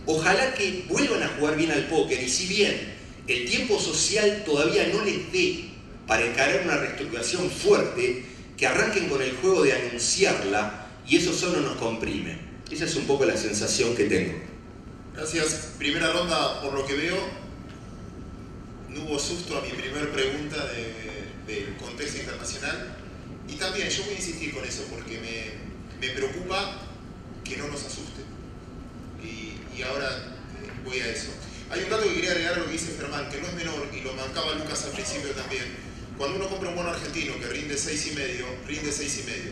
Ojalá que vuelvan a jugar bien al póker y si bien el tiempo social todavía no les dé para encarar una reestructuración fuerte, que arranquen con el juego de anunciarla y eso solo nos comprime. Esa es un poco la sensación que tengo. Gracias. Primera ronda, por lo que veo, no hubo susto a mi primera pregunta del contexto internacional. Y también yo voy a insistir con eso porque me preocupa que no nos asuste. Y ahora voy a eso. Hay un dato que quería agregar a lo que dice Germán, que no es menor, y lo marcaba Lucas al principio también. Cuando uno compra un bono argentino que rinde 6,5, rinde 6,5.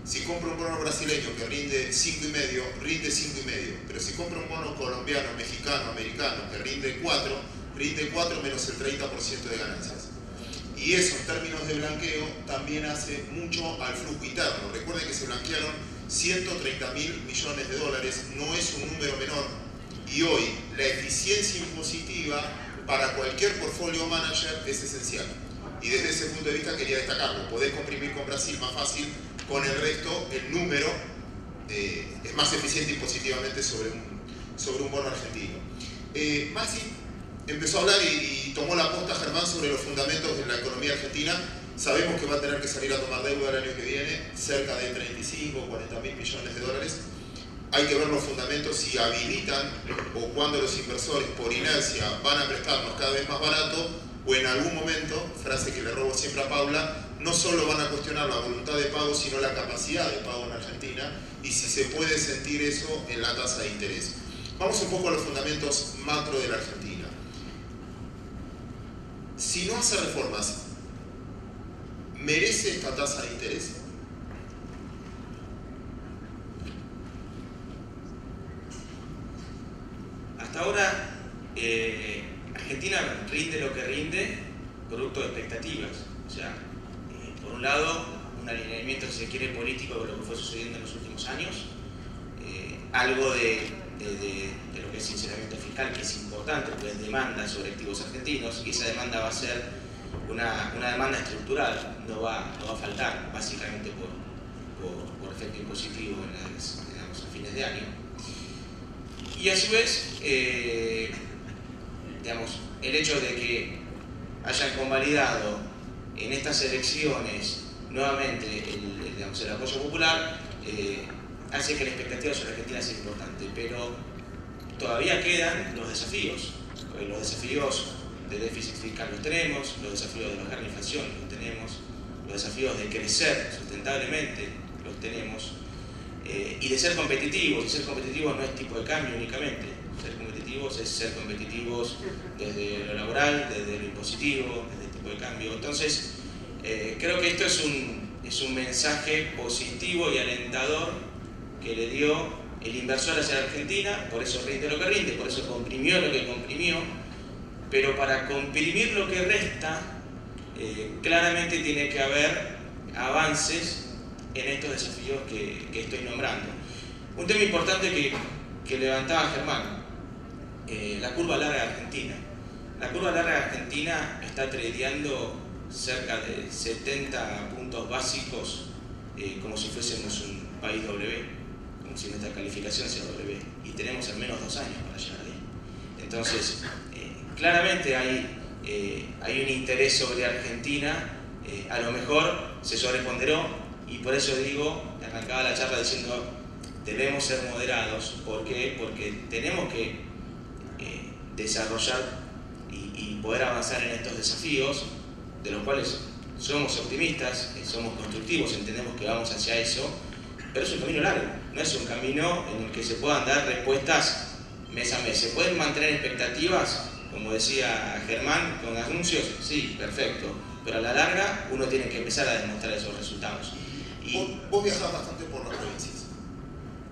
Si compra un bono brasileño que rinde 5,5, rinde 5,5. Pero si compra un bono colombiano, mexicano, americano que rinde 4, rinde 4 menos el 30% de ganancias. Y eso en términos de blanqueo también hace mucho al flujo interno. Recuerden que se blanquearon 130.000 millones de dólares, no es un número menor. Y hoy la eficiencia impositiva para cualquier portfolio manager es esencial. Y desde ese punto de vista quería destacarlo. Podés comprimir con Brasil más fácil, con el resto el número es más eficiente impositivamente sobre un bono argentino. Maxi empezó a hablar y tomó la posta, Germán, sobre los fundamentos de la economía argentina. Sabemos que va a tener que salir a tomar deuda el año que viene, cerca de 35 o 40.000 millones de dólares. Hay que ver los fundamentos si habilitan o cuando los inversores por inercia van a prestarnos cada vez más barato, o en algún momento, frase que le robo siempre a Paula, no solo van a cuestionar la voluntad de pago, sino la capacidad de pago en Argentina y si se puede sentir eso en la tasa de interés. Vamos un poco a los fundamentos macro de la Argentina. Si no hace reformas, ¿merece esta tasa de interés? Hasta ahora, Argentina rinde lo que rinde producto de expectativas. O sea, por un lado, un alineamiento, si se quiere, político de lo que fue sucediendo en los últimos años, algo de lo que es sinceramiento fiscal, que es importante, porque es demanda sobre activos argentinos, y esa demanda va a ser una demanda estructural, no va a faltar, básicamente por efecto impositivo a fines de año. Y a su vez, el hecho de que hayan convalidado en estas elecciones nuevamente el apoyo popular hace que la expectativa sobre Argentina sea importante, pero todavía quedan los desafíos. Los desafíos de déficit fiscal los tenemos, los desafíos de bajar la inflación los tenemos, los desafíos de crecer sustentablemente los tenemos, y de ser competitivos. Y ser competitivos no es tipo de cambio únicamente. Ser competitivos es ser competitivos desde lo laboral, desde lo impositivo, desde el tipo de cambio. Entonces, creo que esto es un mensaje positivo y alentador que le dio el inversor hacia la Argentina, por eso rinde lo que rinde, por eso comprimió lo que comprimió, pero para comprimir lo que resta, claramente tiene que haber avances en estos desafíos que estoy nombrando. Un tema importante que levantaba Germán, la curva larga de Argentina. La curva larga de Argentina está tradeando cerca de 70 puntos básicos, como si fuésemos un país W, como si nuestra calificación sea W, y tenemos al menos 2 años para llegar ahí. Entonces, claramente hay un interés sobre Argentina, a lo mejor se sobreponderó, y por eso digo, arrancaba la charla diciendo debemos ser moderados. ¿Por qué? Porque tenemos que desarrollar y poder avanzar en estos desafíos, de los cuales somos optimistas, somos constructivos, entendemos que vamos hacia eso, pero es un camino largo, no es un camino en el que se puedan dar respuestas mes a mes. Se pueden mantener expectativas como decía Germán, con anuncios, sí, perfecto, pero a la larga uno tiene que empezar a demostrar esos resultados. Y vos viajás bastante por las provincias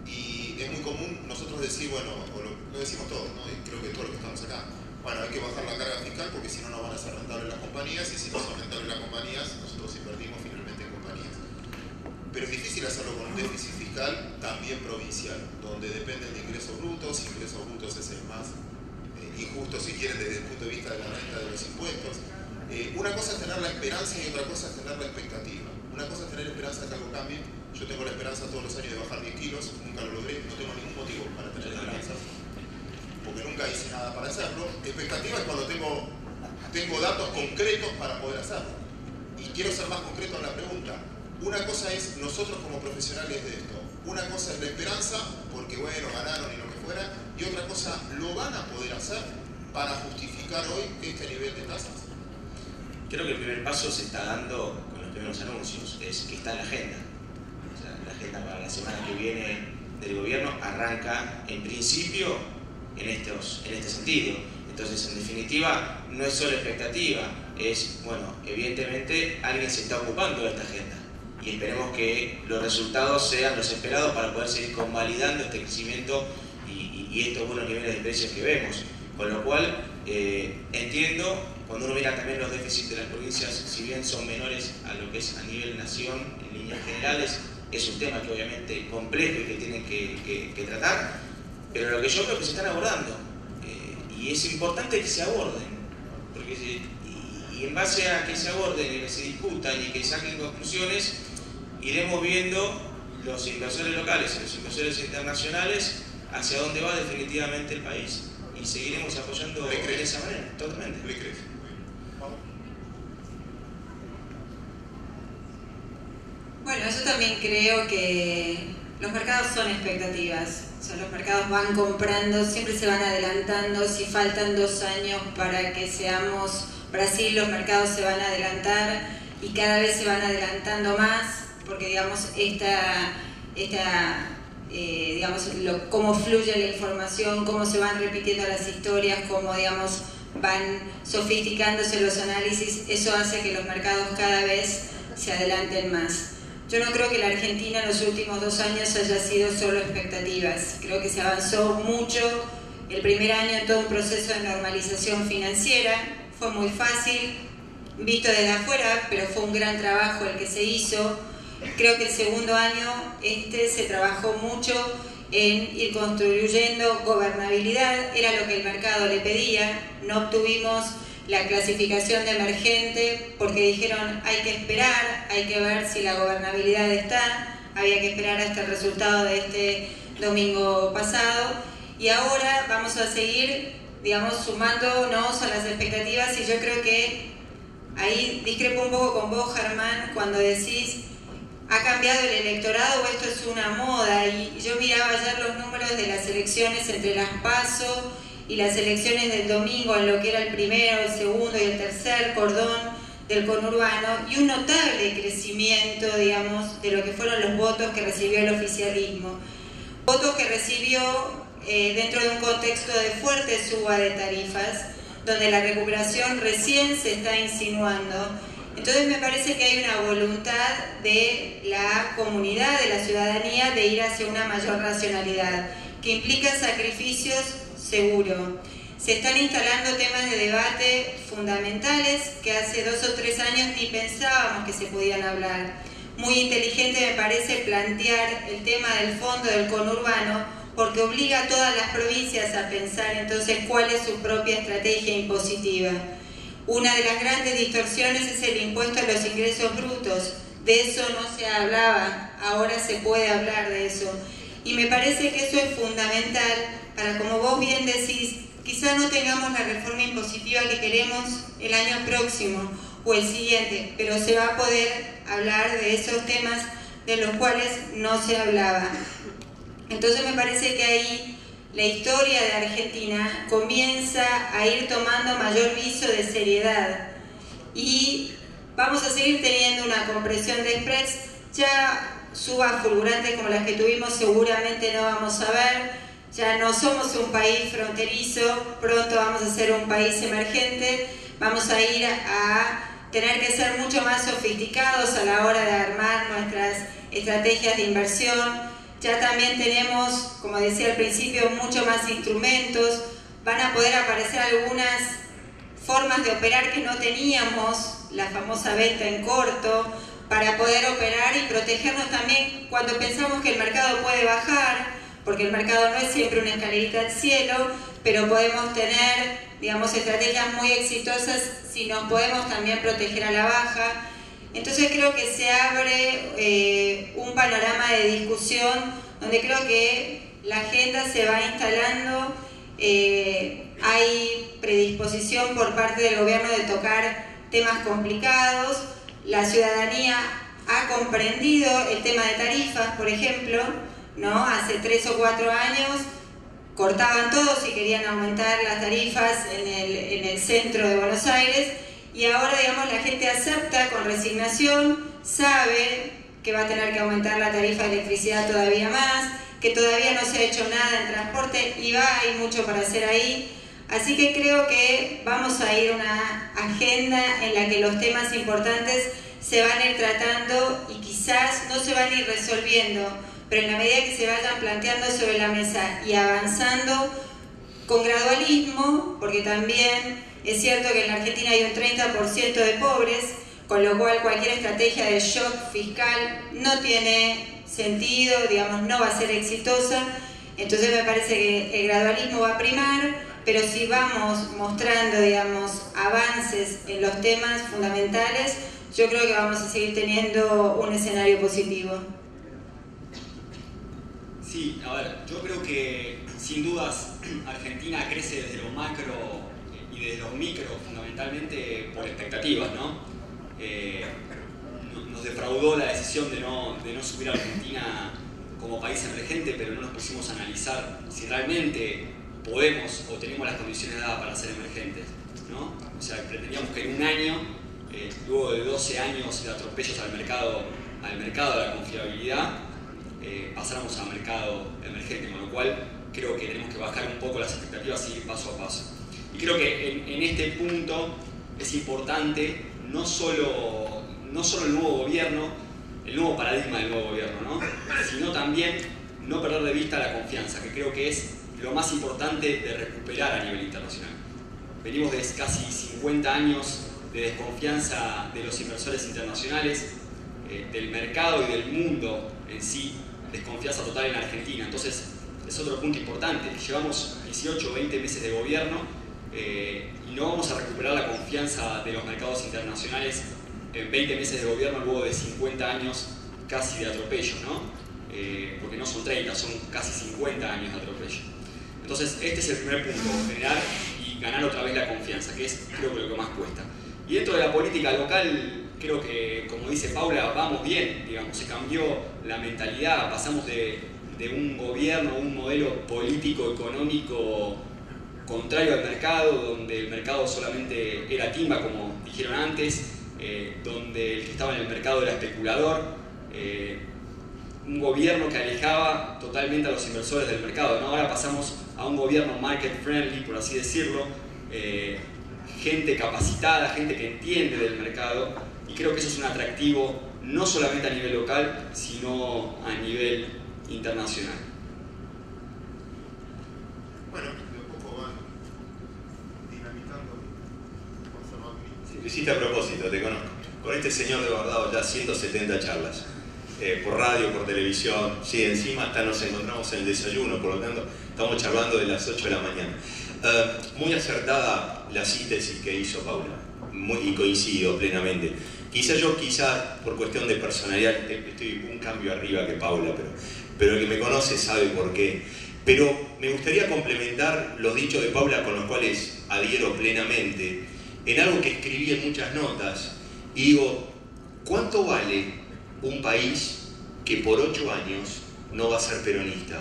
y es muy común nosotros decir, bueno, o lo decimos todos, ¿no? Y creo que todos los que estamos acá, bueno, hay que bajar la carga fiscal porque si no, no van a ser rentables las compañías, y si no son rentables las compañías, nosotros invertimos finalmente en compañías. Pero es difícil hacerlo con un déficit fiscal también provincial, donde dependen de ingresos brutos es el más injusto, si quieren, desde el punto de vista de la renta, de los impuestos. Una cosa es tener la esperanza y otra cosa es tener la expectativa. Una cosa es tener esperanza de que algo cambie. Yo tengo la esperanza todos los años de bajar 10 kilos, nunca lo logré, no tengo ningún motivo para tener esperanza, porque nunca hice nada para hacerlo. Expectativa es cuando tengo datos concretos para poder hacerlo. Y quiero ser más concreto en la pregunta. Una cosa es nosotros como profesionales de esto, una cosa es la esperanza, porque bueno, ganaron y lo que fuera, y otra cosa, ¿lo van a poder hacer para justificar hoy este nivel de tasas? Creo que el primer paso se está dando con los primeros anuncios, es que está en la agenda. O sea, la agenda para la semana que viene del gobierno arranca en principio en este sentido. Entonces, en definitiva, no es solo expectativa, es, bueno, evidentemente alguien se está ocupando de esta agenda y esperemos que los resultados sean los esperados para poder seguir convalidando este crecimiento y estos buenos niveles de precios que vemos. Con lo cual, entiendo, cuando uno mira también los déficits de las provincias, si bien son menores a lo que es a nivel nación, en líneas generales, es un tema que obviamente es complejo y que tienen que tratar, pero lo que yo creo que se están abordando, y es importante que se aborden, porque y en base a que se aborden y que se discutan y que saquen conclusiones, iremos viendo los inversores locales y los inversores internacionales hacia dónde va definitivamente el país. Y seguiremos apoyando de esa manera, totalmente. ¿Le crees? Bueno, yo también creo que los mercados son expectativas. O sea, los mercados van comprando, siempre se van adelantando. Si faltan 2 años para que seamos Brasil, los mercados se van a adelantar y cada vez se van adelantando más, porque digamos cómo fluye la información, cómo se van repitiendo las historias, cómo digamos van sofisticándose los análisis, eso hace que los mercados cada vez se adelanten más. Yo no creo que la Argentina en los últimos 2 años haya sido solo expectativas, creo que se avanzó mucho el primer año en todo un proceso de normalización financiera, fue muy fácil, visto desde afuera, pero fue un gran trabajo el que se hizo. Creo que el segundo año se trabajó mucho en ir construyendo gobernabilidad, era lo que el mercado le pedía, no obtuvimos la clasificación de emergente porque dijeron hay que esperar, hay que ver si la gobernabilidad está, había que esperar hasta el resultado de este domingo pasado y ahora vamos a seguir, digamos, sumándonos a las expectativas y yo creo que ahí discrepo un poco con vos, Germán, cuando decís ¿ha cambiado el electorado o esto es una moda? Y yo miraba ayer los números de las elecciones entre las PASO y las elecciones del domingo, en lo que era el primero, el segundo y el tercer cordón del conurbano, y un notable crecimiento, digamos, de lo que fueron los votos que recibió el oficialismo. Votos que recibió dentro de un contexto de fuerte suba de tarifas, donde la recuperación recién se está insinuando. Entonces me parece que hay una voluntad de la comunidad, de la ciudadanía, de ir hacia una mayor racionalidad, que implica sacrificios seguro. Se están instalando temas de debate fundamentales que hace 2 o 3 años ni pensábamos que se podían hablar. Muy inteligente me parece plantear el tema del fondo del conurbano, porque obliga a todas las provincias a pensar entonces cuál es su propia estrategia impositiva. Una de las grandes distorsiones es el impuesto a los ingresos brutos. De eso no se hablaba, ahora se puede hablar de eso. Y me parece que eso es fundamental para, como vos bien decís, quizás no tengamos la reforma impositiva que queremos el año próximo o el siguiente, pero se va a poder hablar de esos temas de los cuales no se hablaba. Entonces me parece que ahí la historia de Argentina comienza a ir tomando mayor viso de seriedad y vamos a seguir teniendo una compresión de spreads, ya subas fulgurantes como las que tuvimos seguramente no vamos a ver, Ya no somos un país fronterizo, pronto vamos a ser un país emergente, vamos a ir a tener que ser mucho más sofisticados a la hora de armar nuestras estrategias de inversión. Ya también tenemos, como decía al principio, mucho más instrumentos, van a poder aparecer algunas formas de operar que no teníamos, la famosa venta en corto, para poder operar y protegernos también cuando pensamos que el mercado puede bajar, porque el mercado no es siempre una escalerita al cielo, pero podemos tener, digamos, estrategias muy exitosas si nos podemos también proteger a la baja. Entonces creo que se abre un panorama de discusión donde creo que la agenda se va instalando, hay predisposición por parte del gobierno de tocar temas complicados, la ciudadanía ha comprendido el tema de tarifas, por ejemplo, ¿no? Hace 3 o 4 años cortaban todos y querían aumentar las tarifas en el centro de Buenos Aires, y ahora, digamos, la gente acepta con resignación, sabe que va a tener que aumentar la tarifa de electricidad todavía más, que todavía no se ha hecho nada en transporte y hay mucho para hacer ahí. Así que creo que vamos a ir a una agenda en la que los temas importantes se van a ir tratando y quizás no se van a ir resolviendo, pero en la medida que se vayan planteando sobre la mesa y avanzando con gradualismo, porque también es cierto que en la Argentina hay un 30% de pobres, con lo cual cualquier estrategia de shock fiscal no tiene sentido, digamos, no va a ser exitosa. Entonces me parece que el gradualismo va a primar, pero si vamos mostrando, digamos, avances en los temas fundamentales, yo creo que vamos a seguir teniendo un escenario positivo. Sí, a ver, yo creo que sin dudas Argentina crece desde lo macro y desde lo micro, fundamentalmente por expectativas, ¿no? Nos defraudó la decisión de no subir a Argentina como país emergente, pero no nos pusimos a analizar si realmente podemos o tenemos las condiciones dadas para ser emergentes, ¿no? O sea, pretendíamos que en un año, luego de 12 años de atropellos al mercado de la confiabilidad, pasáramos a mercado emergente, con lo cual creo que tenemos que bajar un poco las expectativas y ir paso a paso. Y creo que en este punto es importante no solo el nuevo gobierno, el nuevo paradigma del nuevo gobierno, ¿no? Sino también no perder de vista la confianza, que creo que es lo más importante de recuperar a nivel internacional. Venimos de casi 50 años de desconfianza de los inversores internacionales, del mercado y del mundo en sí, desconfianza total en Argentina. Entonces es otro punto importante. Llevamos 18 o 20 meses de gobierno y no vamos a recuperar la confianza de los mercados internacionales en 20 meses de gobierno luego de 50 años casi de atropello, ¿no? Porque no son 30, son casi 50 años de atropello. Entonces este es el primer punto, generar y ganar otra vez la confianza, que es creo que lo que más cuesta. Y dentro de la política local, creo que, como dice Paula, vamos bien, digamos, se cambió la mentalidad, pasamos de un gobierno, un modelo político, económico contrario al mercado, donde el mercado solamente era timba, como dijeron antes, donde el que estaba en el mercado era especulador, un gobierno que alejaba totalmente a los inversores del mercado, ¿no? Ahora pasamos a un gobierno market friendly, por así decirlo, gente capacitada, gente que entiende del mercado, y creo que eso es un atractivo no solamente a nivel local, sino a nivel internacional. Bueno, de a poco van dinamitando, conservando. Sí, lo hiciste a propósito, te conozco. Con este señor de guardado ya 170 charlas, por radio, por televisión, sí, encima hasta nos encontramos en el desayuno, por lo tanto estamos charlando de las 8 de la mañana. Muy acertada la síntesis que hizo Paula, y coincido plenamente. Quizá por cuestión de personalidad estoy un cambio arriba que Paula, pero el que me conoce sabe por qué. Pero me gustaría complementar los dichos de Paula, con los cuales adhiero plenamente, en algo que escribí en muchas notas, y digo, ¿cuánto vale un país que por 8 años no va a ser peronista?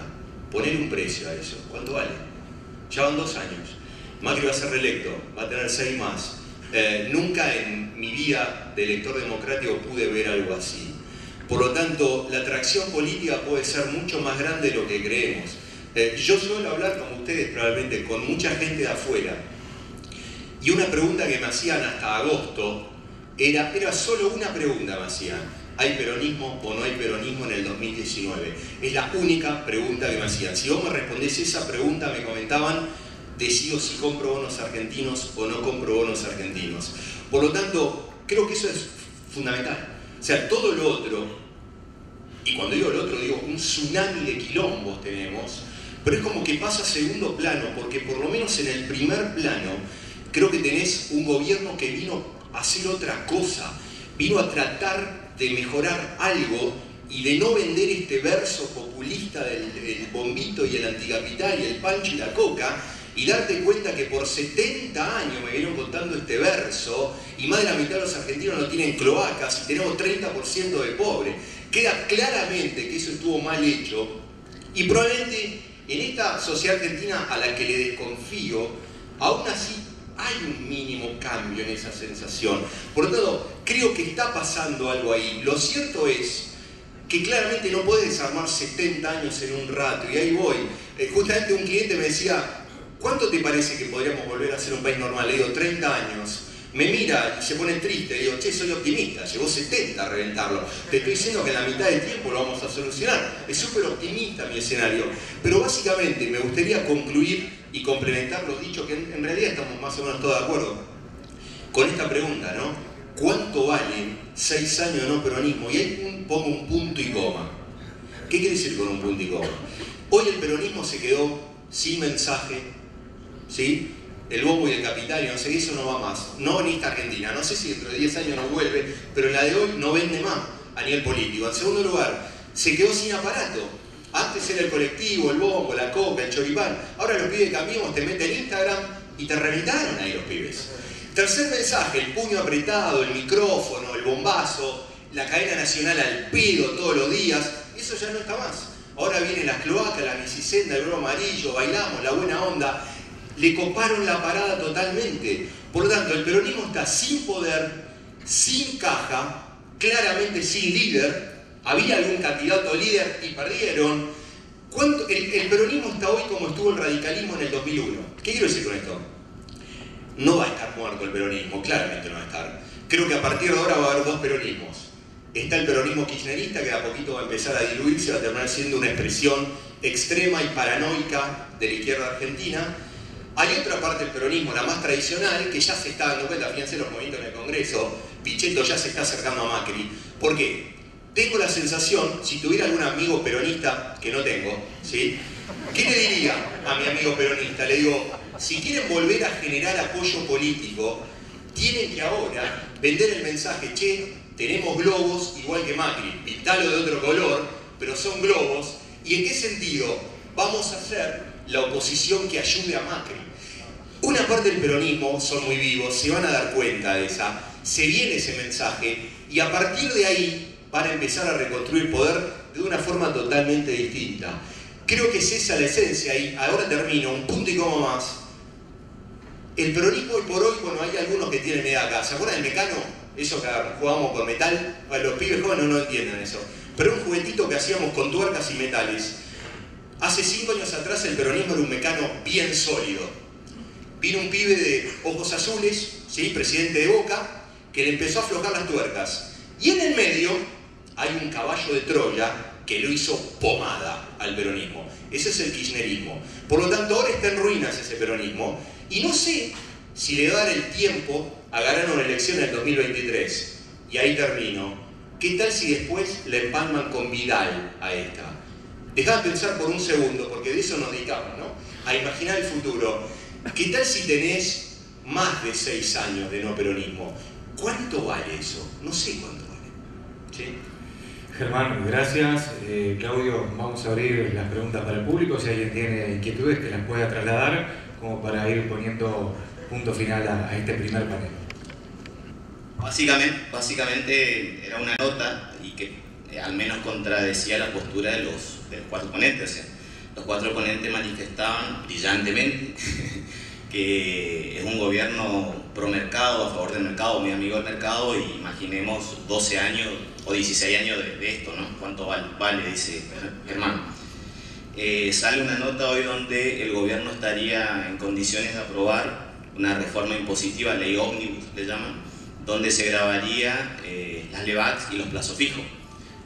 Poner un precio a eso, ¿cuánto vale? Ya van 2 años, Macri va a ser reelecto, va a tener 6 más. Nunca en mi vida de elector democrático pude ver algo así. Por lo tanto, la atracción política puede ser mucho más grande de lo que creemos. Yo suelo hablar, como ustedes probablemente, con mucha gente de afuera, y una pregunta que me hacían hasta agosto era solo una pregunta me hacían: ¿hay peronismo o no hay peronismo en el 2019? Es la única pregunta que me hacían. Si vos me respondés esa pregunta, me comentaban, decido si compro bonos argentinos o no compro bonos argentinos. Por lo tanto, creo que eso es fundamental. O sea, todo lo otro, y cuando digo lo otro, digo un tsunami de quilombos tenemos, pero es como que pasa a segundo plano, porque por lo menos en el primer plano, creo que tenés un gobierno que vino a hacer otra cosa, vino a tratar de mejorar algo y de no vender este verso populista del bombito y el anticapital y el pancho y la coca, y darte cuenta que por 70 años me vieron contando este verso y más de la mitad de los argentinos no tienen cloacas y tenemos 30% de pobres. Queda claramente que eso estuvo mal hecho y probablemente en esta sociedad argentina a la que le desconfío, aún así hay un mínimo cambio en esa sensación. Por lo tanto, creo que está pasando algo ahí. Lo cierto es que claramente no puedes desarmar 70 años en un rato, y ahí voy. Justamente un cliente me decía: ¿cuánto te parece que podríamos volver a ser un país normal? Le digo, 30 años. Me mira y se pone triste. Le digo, che, soy optimista, llevó 70 a reventarlo. Te estoy diciendo que en la mitad del tiempo lo vamos a solucionar. Es súper optimista mi escenario. Pero básicamente me gustaría concluir y complementar los dichos, que en realidad estamos más o menos todos de acuerdo, con esta pregunta, ¿no? ¿Cuánto valen 6 años de no peronismo? Y ahí pongo un punto y coma. ¿Qué quiere decir con un punto y coma? Hoy el peronismo se quedó sin mensaje, ¿sí? El bombo y el capital, y no sé, eso no va más. No en esta Argentina, no sé si dentro de 10 años no vuelve, pero en la de hoy no vende más a nivel político. En segundo lugar, se quedó sin aparato. Antes era el colectivo, el bombo, la coca, el choripán. Ahora los pibes Cambiemos te meten en Instagram y te reventaron ahí los pibes. Tercer mensaje: el puño apretado, el micrófono, el bombazo, la cadena nacional al pedo todos los días. Eso ya no está más. Ahora vienen las cloacas, la bicisenda, el globo amarillo, bailamos, la buena onda. Le coparon la parada totalmente. Por lo tanto, el peronismo está sin poder, sin caja, claramente sin líder. Había algún candidato líder y perdieron. El peronismo está hoy como estuvo el radicalismo en el 2001. ¿Qué quiero decir con esto? No va a estar muerto el peronismo, claramente no va a estar. Creo que a partir de ahora va a haber dos peronismos. Está el peronismo kirchnerista, que de a poquito va a empezar a diluirse, va a terminar siendo una expresión extrema y paranoica de la izquierda argentina. Hay otra parte del peronismo, la más tradicional, que ya se está dando cuenta. Fíjense los movimientos en el Congreso. Pichetto ya se está acercando a Macri. ¿Por qué? Tengo la sensación, si tuviera algún amigo peronista, que no tengo, ¿sí? ¿Qué le diría a mi amigo peronista? Le digo, si quieren volver a generar apoyo político, tienen que ahora vender el mensaje: che, tenemos globos igual que Macri, pintalo de otro color, pero son globos. ¿Y en qué sentido? Vamos a hacer la oposición que ayude a Macri. Una parte del peronismo son muy vivos, se van a dar cuenta de esa, se viene ese mensaje, y a partir de ahí van a empezar a reconstruir poder de una forma totalmente distinta. Creo que es esa la esencia, y ahora termino, un punto y coma más. El peronismo hoy por hoy, bueno, hay algunos que tienen edad acá. ¿Se acuerdan del Mecano? Eso que jugábamos con metal. Bueno, los pibes jóvenes no entienden eso. Pero un juguetito que hacíamos con tuercas y metales. Hace 5 años atrás el peronismo era un Mecano bien sólido. Vino un pibe de ojos azules, ¿sí? Presidente de Boca, que le empezó a aflojar las tuercas. Y en el medio hay un caballo de Troya que lo hizo pomada al peronismo. Ese es el kirchnerismo. Por lo tanto, ahora está en ruinas ese peronismo. Y no sé si le va a dar el tiempo a ganar una elección en el 2023. Y ahí termino. ¿Qué tal si después le empalman con Vidal a esta? Dejá de pensar por un segundo, porque de eso nos dedicamos, ¿no? A imaginar el futuro. ¿Qué tal si tenés más de 6 años de no peronismo? ¿Cuánto vale eso? No sé cuánto vale. ¿Sí? Germán, gracias. Claudio, vamos a abrir las preguntas para el público. Si alguien tiene inquietudes, que las pueda trasladar, como para ir poniendo punto final a este primer panel. Básicamente era una nota y que al menos contradecía la postura de los 4 ponentes. O sea, los 4 ponentes manifestaban brillantemente que es un gobierno pro mercado, a favor del mercado, muy amigo del mercado, y imaginemos 12 años o 16 años de esto, ¿no? ¿Cuánto vale? Dice Germán. Sale una nota hoy donde el gobierno estaría en condiciones de aprobar una reforma impositiva, ley ómnibus le llaman, donde se grabaría las LEVACs y los plazos fijos.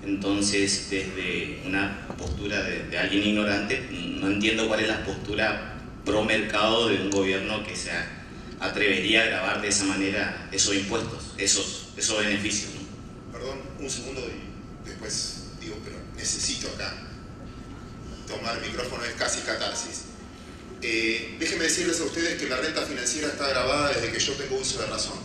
Entonces, desde una postura de alguien ignorante, no entiendo cuál es la postura pro mercado de un gobierno que se atrevería a grabar de esa manera esos impuestos, esos beneficios, ¿no? Perdón, un segundo y después digo, pero necesito acá tomar el micrófono, es casi catarsis. Déjenme decirles a ustedes que la renta financiera está grabada desde que yo tengo uso de razón.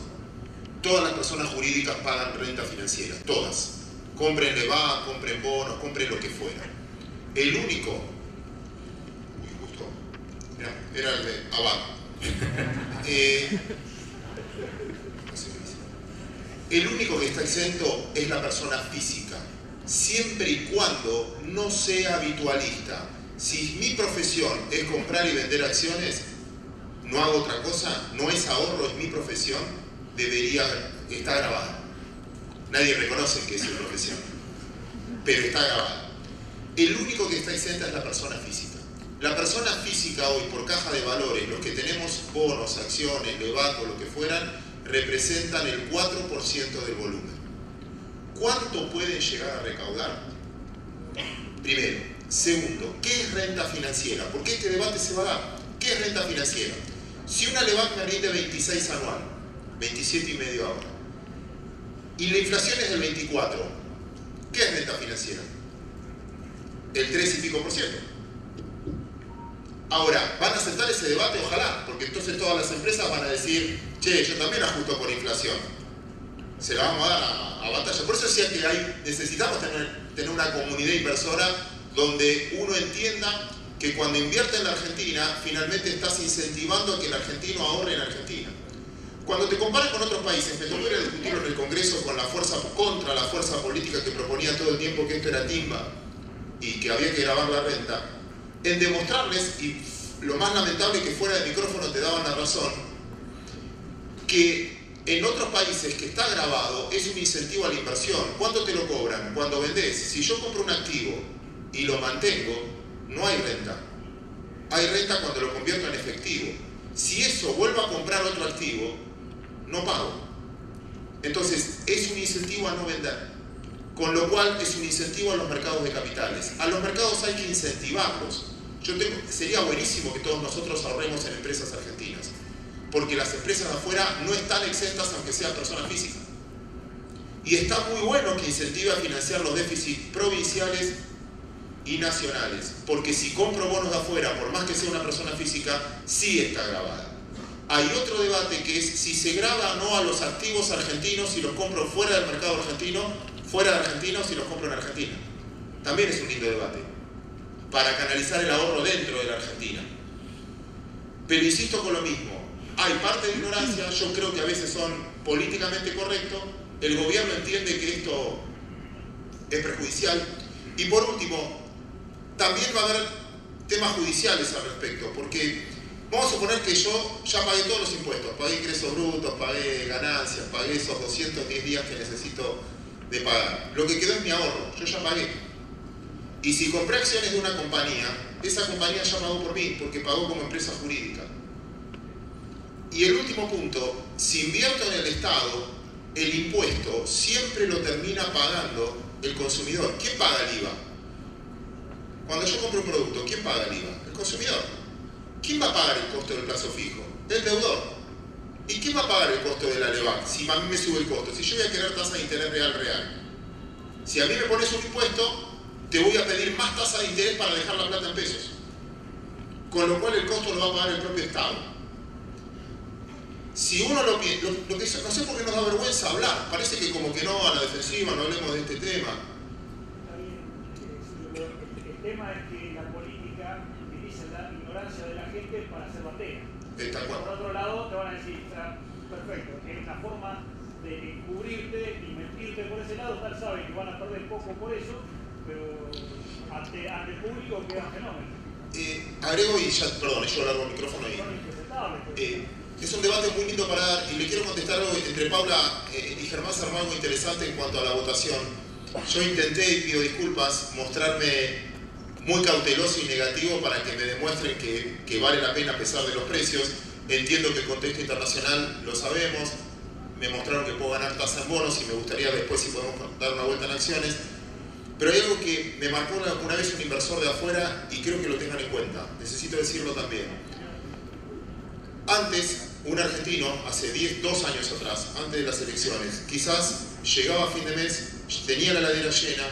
Todas las personas jurídicas pagan renta financiera, todas. Compren LEVAC, compren bonos, compren lo que fuera. El único... Uy, justo... Mirá, era el de abajo. No sé qué dice. El único que está exento es la persona física, siempre y cuando no sea habitualista. Si mi profesión es comprar y vender acciones, no hago otra cosa, no es ahorro, es mi profesión, debería estar grabada. Nadie reconoce que es su profesión, pero está grabada. El único que está exenta es la persona física. La persona física hoy, por caja de valores, los que tenemos bonos, acciones, LEVAC o lo que fueran, representan el 4% del volumen. ¿Cuánto pueden llegar a recaudar? Primero. Segundo, ¿qué es renta financiera? Porque este debate se va a dar. ¿Qué es renta financiera? Si una LEVAC me rinde 26 anual, 27,5 ahora, y la inflación es del 24, ¿qué es renta financiera? El 3 y pico por ciento. Ahora, ¿van a aceptar ese debate? Ojalá, porque entonces todas las empresas van a decir, che, yo también ajusto por inflación. Se la vamos a dar a batalla. Por eso decía que necesitamos tener una comunidad inversora donde uno entienda que cuando invierte en la Argentina, finalmente estás incentivando a que el argentino ahorre en Argentina. Cuando te comparas con otros países, me tocó ir a discutirlo en el Congreso con contra la fuerza política que proponía todo el tiempo que esto era timba y que había que grabar la renta, en demostrarles, y lo más lamentable que fuera de micrófono te daban la razón, que en otros países que está grabado es un incentivo a la inversión. ¿Cuánto te lo cobran? Cuando vendés. Si yo compro un activo y lo mantengo, no hay renta. Hay renta cuando lo convierto en efectivo. Si eso vuelvo a comprar otro activo, no pago. Entonces, es un incentivo a no vender. Con lo cual, es un incentivo a los mercados de capitales. A los mercados hay que incentivarlos. Sería buenísimo que todos nosotros ahorremos en empresas argentinas, porque las empresas de afuera no están exentas aunque sean personas físicas. Y está muy bueno que incentive a financiar los déficits provinciales y nacionales, porque si compro bonos de afuera, por más que sea una persona física, sí está grabada. Hay otro debate que es si se graba o no a los activos argentinos si los compro fuera del mercado argentino, fuera de Argentina o si los compro en Argentina. También es un lindo debate, para canalizar el ahorro dentro de la Argentina. Pero insisto con lo mismo, hay parte de ignorancia, yo creo que a veces son políticamente correctos, el gobierno entiende que esto es perjudicial, y por último, también va a haber temas judiciales al respecto, porque vamos a suponer que yo ya pagué todos los impuestos, pagué ingresos brutos, pagué ganancias, pagué esos 210 días que necesito de pagar. Lo que quedó es mi ahorro, yo ya pagué. Y si compré acciones de una compañía, esa compañía ya pagó por mí, porque pagó como empresa jurídica. Y el último punto, si invierto en el Estado, el impuesto siempre lo termina pagando el consumidor. ¿Quién paga el IVA? Cuando yo compro un producto, ¿quién paga el IVA? El consumidor. ¿Quién va a pagar el costo del plazo fijo? El deudor. ¿Y quién va a pagar el costo de la LEVAC? Si a mí me sube el costo, si yo voy a querer tasa de interés real. Si a mí me pones un impuesto, te voy a pedir más tasa de interés para dejar la plata en pesos. Con lo cual el costo lo va a pagar el propio Estado. Si uno lo piensa, no sé por qué nos da vergüenza hablar, parece que como que no, a la defensiva, no hablemos de este tema. El tema es que la política utiliza la ignorancia de la gente para hacer batalla. Por otro lado, te van a decir, perfecto, es una forma de encubrirte y mentirte por ese lado, tal sabe que van a perder poco por eso, pero ante el público quedan fenómenos. Agrego y ya, perdón, yo largo el micrófono y... es un debate muy lindo para dar y le quiero contestar algo entre Paula y Germán, se armó algo interesante en cuanto a la votación. Yo intenté, y pido disculpas, mostrarme muy cauteloso y negativo para que me demuestren que vale la pena a pesar de los precios. Entiendo que el contexto internacional lo sabemos, me mostraron que puedo ganar tasa en bonos y me gustaría después si podemos dar una vuelta en acciones. Pero hay algo que me marcó una vez un inversor de afuera y creo que lo tengan en cuenta, necesito decirlo también. Antes, un argentino, hace 2 años atrás, antes de las elecciones, quizás llegaba a fin de mes, tenía la heladera llena,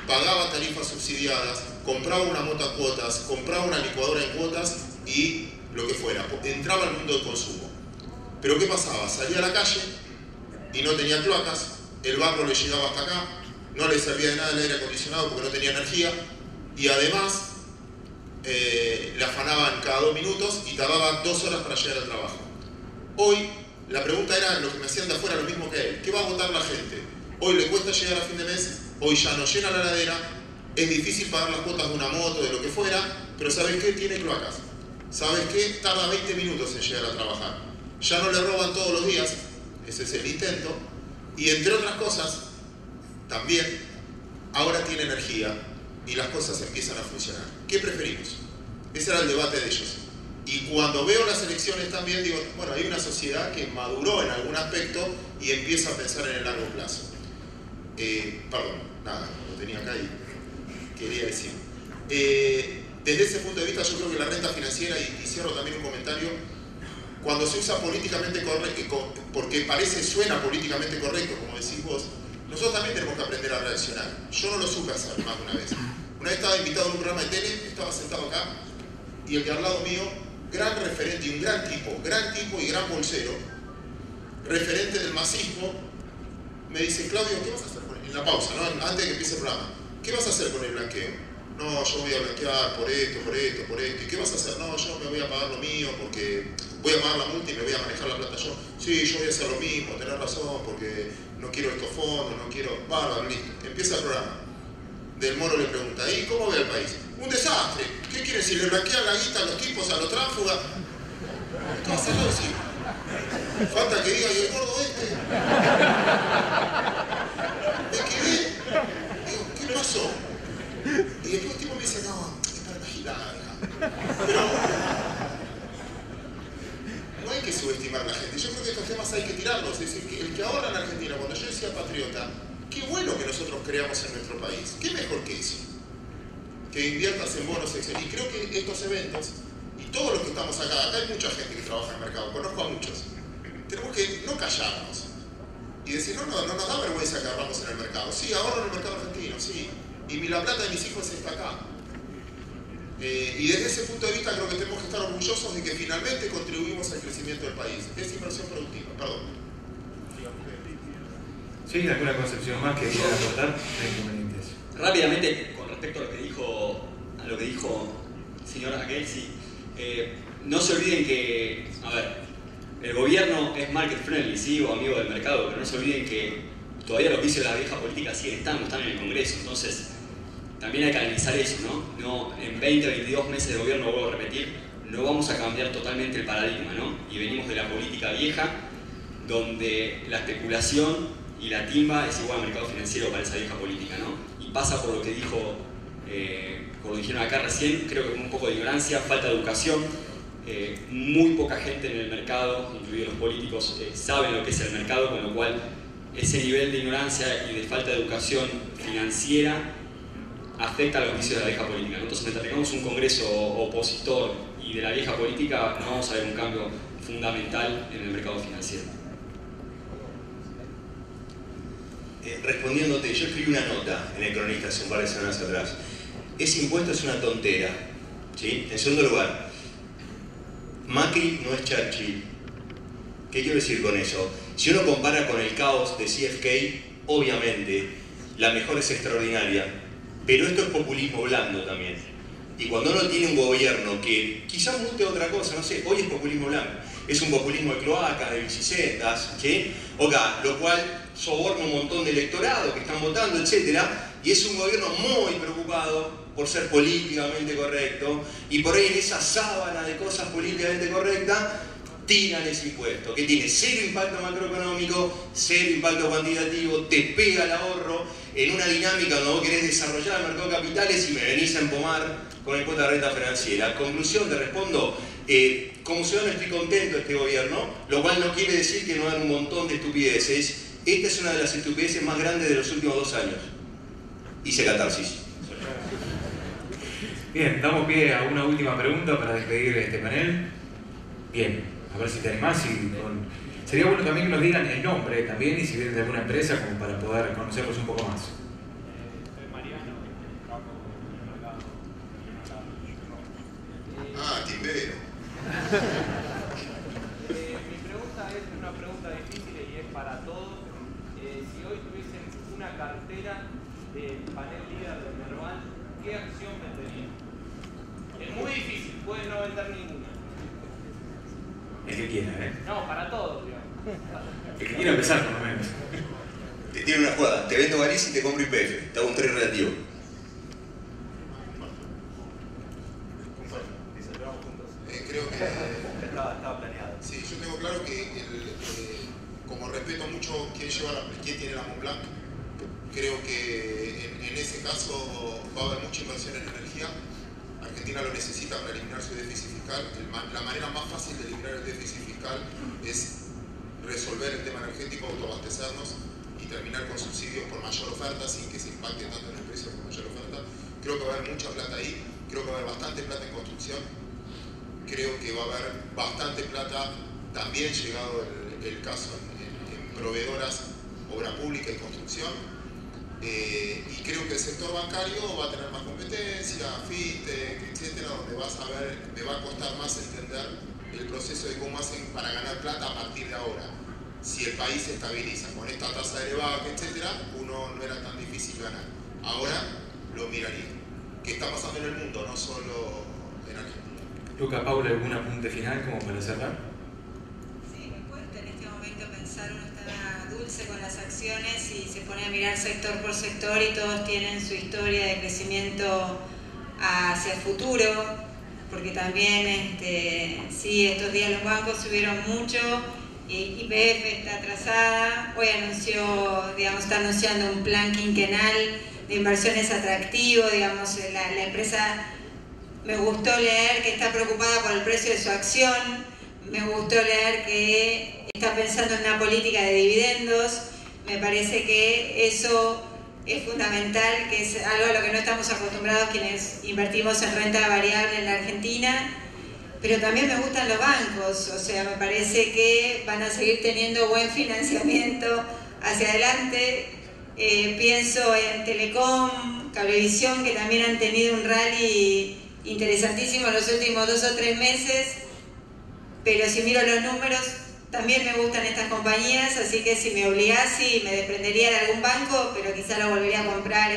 pagaba tarifas subsidiadas, compraba una moto a cuotas, compraba una licuadora en cuotas y lo que fuera, entraba al mundo del consumo. Pero ¿qué pasaba? Salía a la calle y no tenía cloacas, el barro le llegaba hasta acá, no le servía de nada el aire acondicionado porque no tenía energía y además le afanaban cada 2 minutos y tardaba 2 horas para llegar al trabajo. Hoy la pregunta era, lo que me hacían de afuera, lo mismo que él, ¿qué va a votar la gente? Hoy le cuesta llegar a fin de mes, hoy ya no llena la heladera, es difícil pagar las cuotas de una moto, de lo que fuera, pero ¿sabes qué? Tiene cloacas. ¿Sabes qué? Tarda 20 minutos en llegar a trabajar. Ya no le roban todos los días, ese es el intento, y entre otras cosas, también, ahora tiene energía y las cosas empiezan a funcionar. ¿Qué preferimos? Ese era el debate de ellos. Y cuando veo las elecciones también digo, bueno, hay una sociedad que maduró en algún aspecto y empieza a pensar en el largo plazo. Perdón, nada, lo tenía acá y quería decir. Desde ese punto de vista yo creo que la renta financiera, y cierro también un comentario, cuando se usa políticamente correcto, porque suena políticamente correcto, como decís vos, nosotros también tenemos que aprender a reaccionar. Yo no lo supe hacer más de una vez. Una vez estaba invitado a un programa de tele, estaba sentado acá, y el de al lado mío, gran referente y un gran tipo y gran bolsero, referente del masismo, me dice, Claudio, ¿qué vas a hacer con él? En la pausa, ¿no? Antes de que empiece el programa. ¿Qué vas a hacer con el blanqueo? No, yo voy a blanquear por esto. ¿Y qué vas a hacer? No, yo me voy a pagar lo mío porque voy a pagar la multa y me voy a manejar la plata yo. Sí, yo voy a hacer lo mismo, tenés razón, porque no quiero estos fondos, no quiero... Bárbaro, listo. Empieza el programa. Del Moro le pregunta, ¿y cómo ve el país? Un desastre. ¿Qué quiere decir? ¿Le blanquean la guita a los tipos, a los tránsfugas? ¿Qué vas a decir? Falta que diga, ¿y el gordo este? Me quedé. Digo, ¿qué pasó? Y después el tipo me dice, no, está imaginada. Pero no hay que subestimar a la gente. Yo creo que estos temas hay que tirarlos. Es decir, que el que ahora en Argentina, cuando yo decía patriota, qué bueno que nosotros creamos en nuestro país. ¿Qué mejor que eso? Que inviertas en bonos, etc. Y creo que estos eventos, y todos los que estamos acá hay mucha gente que trabaja en el mercado, conozco a muchos, tenemos que no callarnos y decir, no nos da vergüenza que ahorramos en el mercado. Sí, ahorro en el mercado argentino, sí. Y la plata de mis hijos está acá. Y desde ese punto de vista creo que tenemos que estar orgullosos de que finalmente contribuimos al crecimiento del país. Es inversión productiva, perdón. ¿Sí? ¿Alguna concepción más que quieran aportar? Inconvenientes. Rápidamente, con respecto a lo que dijo el señor Akelsi, no se olviden que, a ver, el gobierno es market friendly, sí, o amigo del mercado, pero no se olviden que todavía los vicios de la vieja política siguen están en el Congreso, entonces también hay que analizar eso, ¿no? En 20 o 22 meses de gobierno, vuelvo a repetir, no vamos a cambiar totalmente el paradigma, ¿no? Y venimos de la política vieja, donde la especulación y la timba es igual al mercado financiero para esa vieja política, ¿no? Y pasa por lo que dijo, como dijeron acá recién, creo que con un poco de ignorancia, falta de educación, muy poca gente en el mercado, incluidos los políticos, saben lo que es el mercado, con lo cual ese nivel de ignorancia y de falta de educación financiera afecta a los vicios de la vieja política. Entonces, mientras tengamos un Congreso opositor y de la vieja política, no vamos a ver un cambio fundamental en el mercado financiero. Respondiéndote, yo escribí una nota en El Cronista hace un par de semanas atrás. Ese impuesto es una tontera, ¿sí? En segundo lugar, Macri no es Churchill. ¿Qué quiero decir con eso? Si uno compara con el caos de CFK, obviamente la mejor es extraordinaria, pero esto es populismo blando también. Y cuando uno tiene un gobierno que quizás mute otra cosa, no sé, hoy es populismo blando, es un populismo de cloacas, de bicicletas, ¿sí? Oiga, lo cual soborna un montón de electorado que están votando, etcétera, y es un gobierno muy preocupado por ser políticamente correcto, y por ahí en esa sábana de cosas políticamente correctas tiran ese impuesto, que tiene cero impacto macroeconómico, cero impacto cuantitativo, te pega el ahorro en una dinámica donde vos querés desarrollar el mercado de capitales y me venís a empomar con el impuesto de renta financiera. Conclusión, te respondo, como ciudadano estoy contento de este gobierno, lo cual no quiere decir que no hagan un montón de estupideces. Esta es una de las estupideces más grandes de los últimos 2 años. Hice catarsis. Bien, damos pie a una última pregunta para despedir este panel. Bien, a ver si te animás. Sería bueno también que nos digan el nombre también y si vienen de alguna empresa como para poder conocerlos un poco más. Soy Mariano, trabajo en el mercado. Timbero. Mi pregunta es una pregunta difícil y es para todos. Si hoy tuviesen una cartera del panel líder de Merval, ¿qué acción venderían? Es muy difícil, pueden no vender ninguna. El que quiera, ¿eh? No, para todos, digamos. El que quiera empezar, por lo menos. Te tiro una jugada, te vendo Galicia y te compro YPF, te hago un 3 relativo. Creo que estaba planeado. Sí, yo tengo claro que como respeto mucho quién tiene la Montblanc, creo que en ese caso va a haber mucha inversión en energía. Argentina lo necesita para eliminar su déficit fiscal. La manera más fácil de eliminar el déficit fiscal es resolver el tema energético, autoabastecernos y terminar con subsidios por mayor oferta sin que se impacte tanto en el precio por mayor oferta. Creo que va a haber mucha plata ahí, creo que va a haber bastante plata en construcción, creo que va a haber bastante plata, también llegado el caso en proveedoras, obra pública y construcción. Y creo que el sector bancario va a tener más competencia, fintech, etcétera, donde vas a ver, me va a costar más entender el proceso de cómo hacen para ganar plata a partir de ahora. Si el país se estabiliza con esta tasa de debate, etcétera, no era tan difícil ganar. Ahora lo miraría. ¿Qué está pasando en el mundo? No solo en Argentina. Luca, Paula, ¿algún apunte final como para cerrar? Sí, me cuesta en este momento pensar, uno está dulce con las acciones y se pone a mirar sector por sector y todos tienen su historia de crecimiento hacia el futuro, porque también sí, estos días los bancos subieron mucho, y YPF está atrasada, hoy está anunciando un plan quinquenal de inversiones atractivo, digamos, la empresa. Me gustó leer que está preocupada por el precio de su acción, me gustó leer que está pensando en una política de dividendos, me parece que eso es fundamental, que es algo a lo que no estamos acostumbrados quienes invertimos en renta variable en la Argentina, pero también me gustan los bancos, o sea, me parece que van a seguir teniendo buen financiamiento hacia adelante. Pienso en Telecom, Cablevisión, que también han tenido un rally interesantísimo en los últimos 2 o 3 meses, pero si miro los números también me gustan estas compañías, así que si me obligase me desprendería de algún banco, pero quizá lo volvería a comprar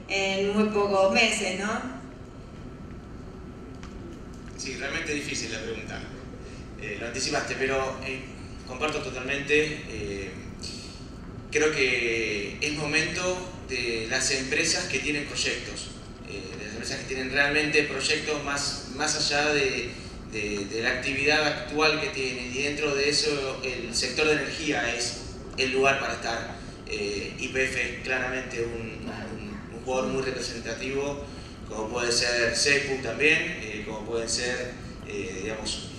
en muy pocos meses, ¿no? Sí, realmente difícil la pregunta, lo anticipaste, pero comparto totalmente. Creo que es momento de las empresas que tienen proyectos, de las empresas que tienen realmente proyectos más allá de la actividad actual que tienen, y dentro de eso el sector de energía es el lugar para estar. YPF es claramente un jugador muy representativo, como puede ser Sepu también, como pueden ser, digamos,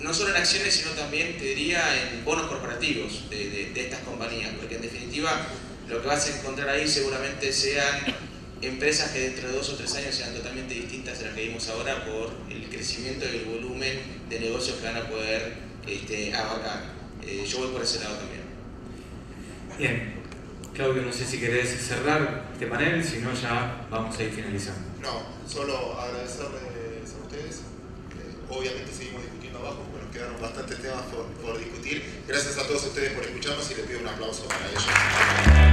no solo en acciones, sino también, te diría, en bonos corporativos de estas compañías, porque en definitiva lo que vas a encontrar ahí seguramente sean empresas que dentro de 2 o 3 años sean totalmente distintas a las que vimos ahora por el crecimiento y el volumen de negocios que van a poder abarcar. Yo voy por ese lado también. Bien, Claudio, no sé si querés cerrar este panel, si no ya vamos a ir finalizando. No, solo agradecerles a ustedes. Obviamente seguimos discutiendo abajo, porque nos quedaron bastantes temas por discutir. Gracias a todos ustedes por escucharnos y les pido un aplauso para ellos.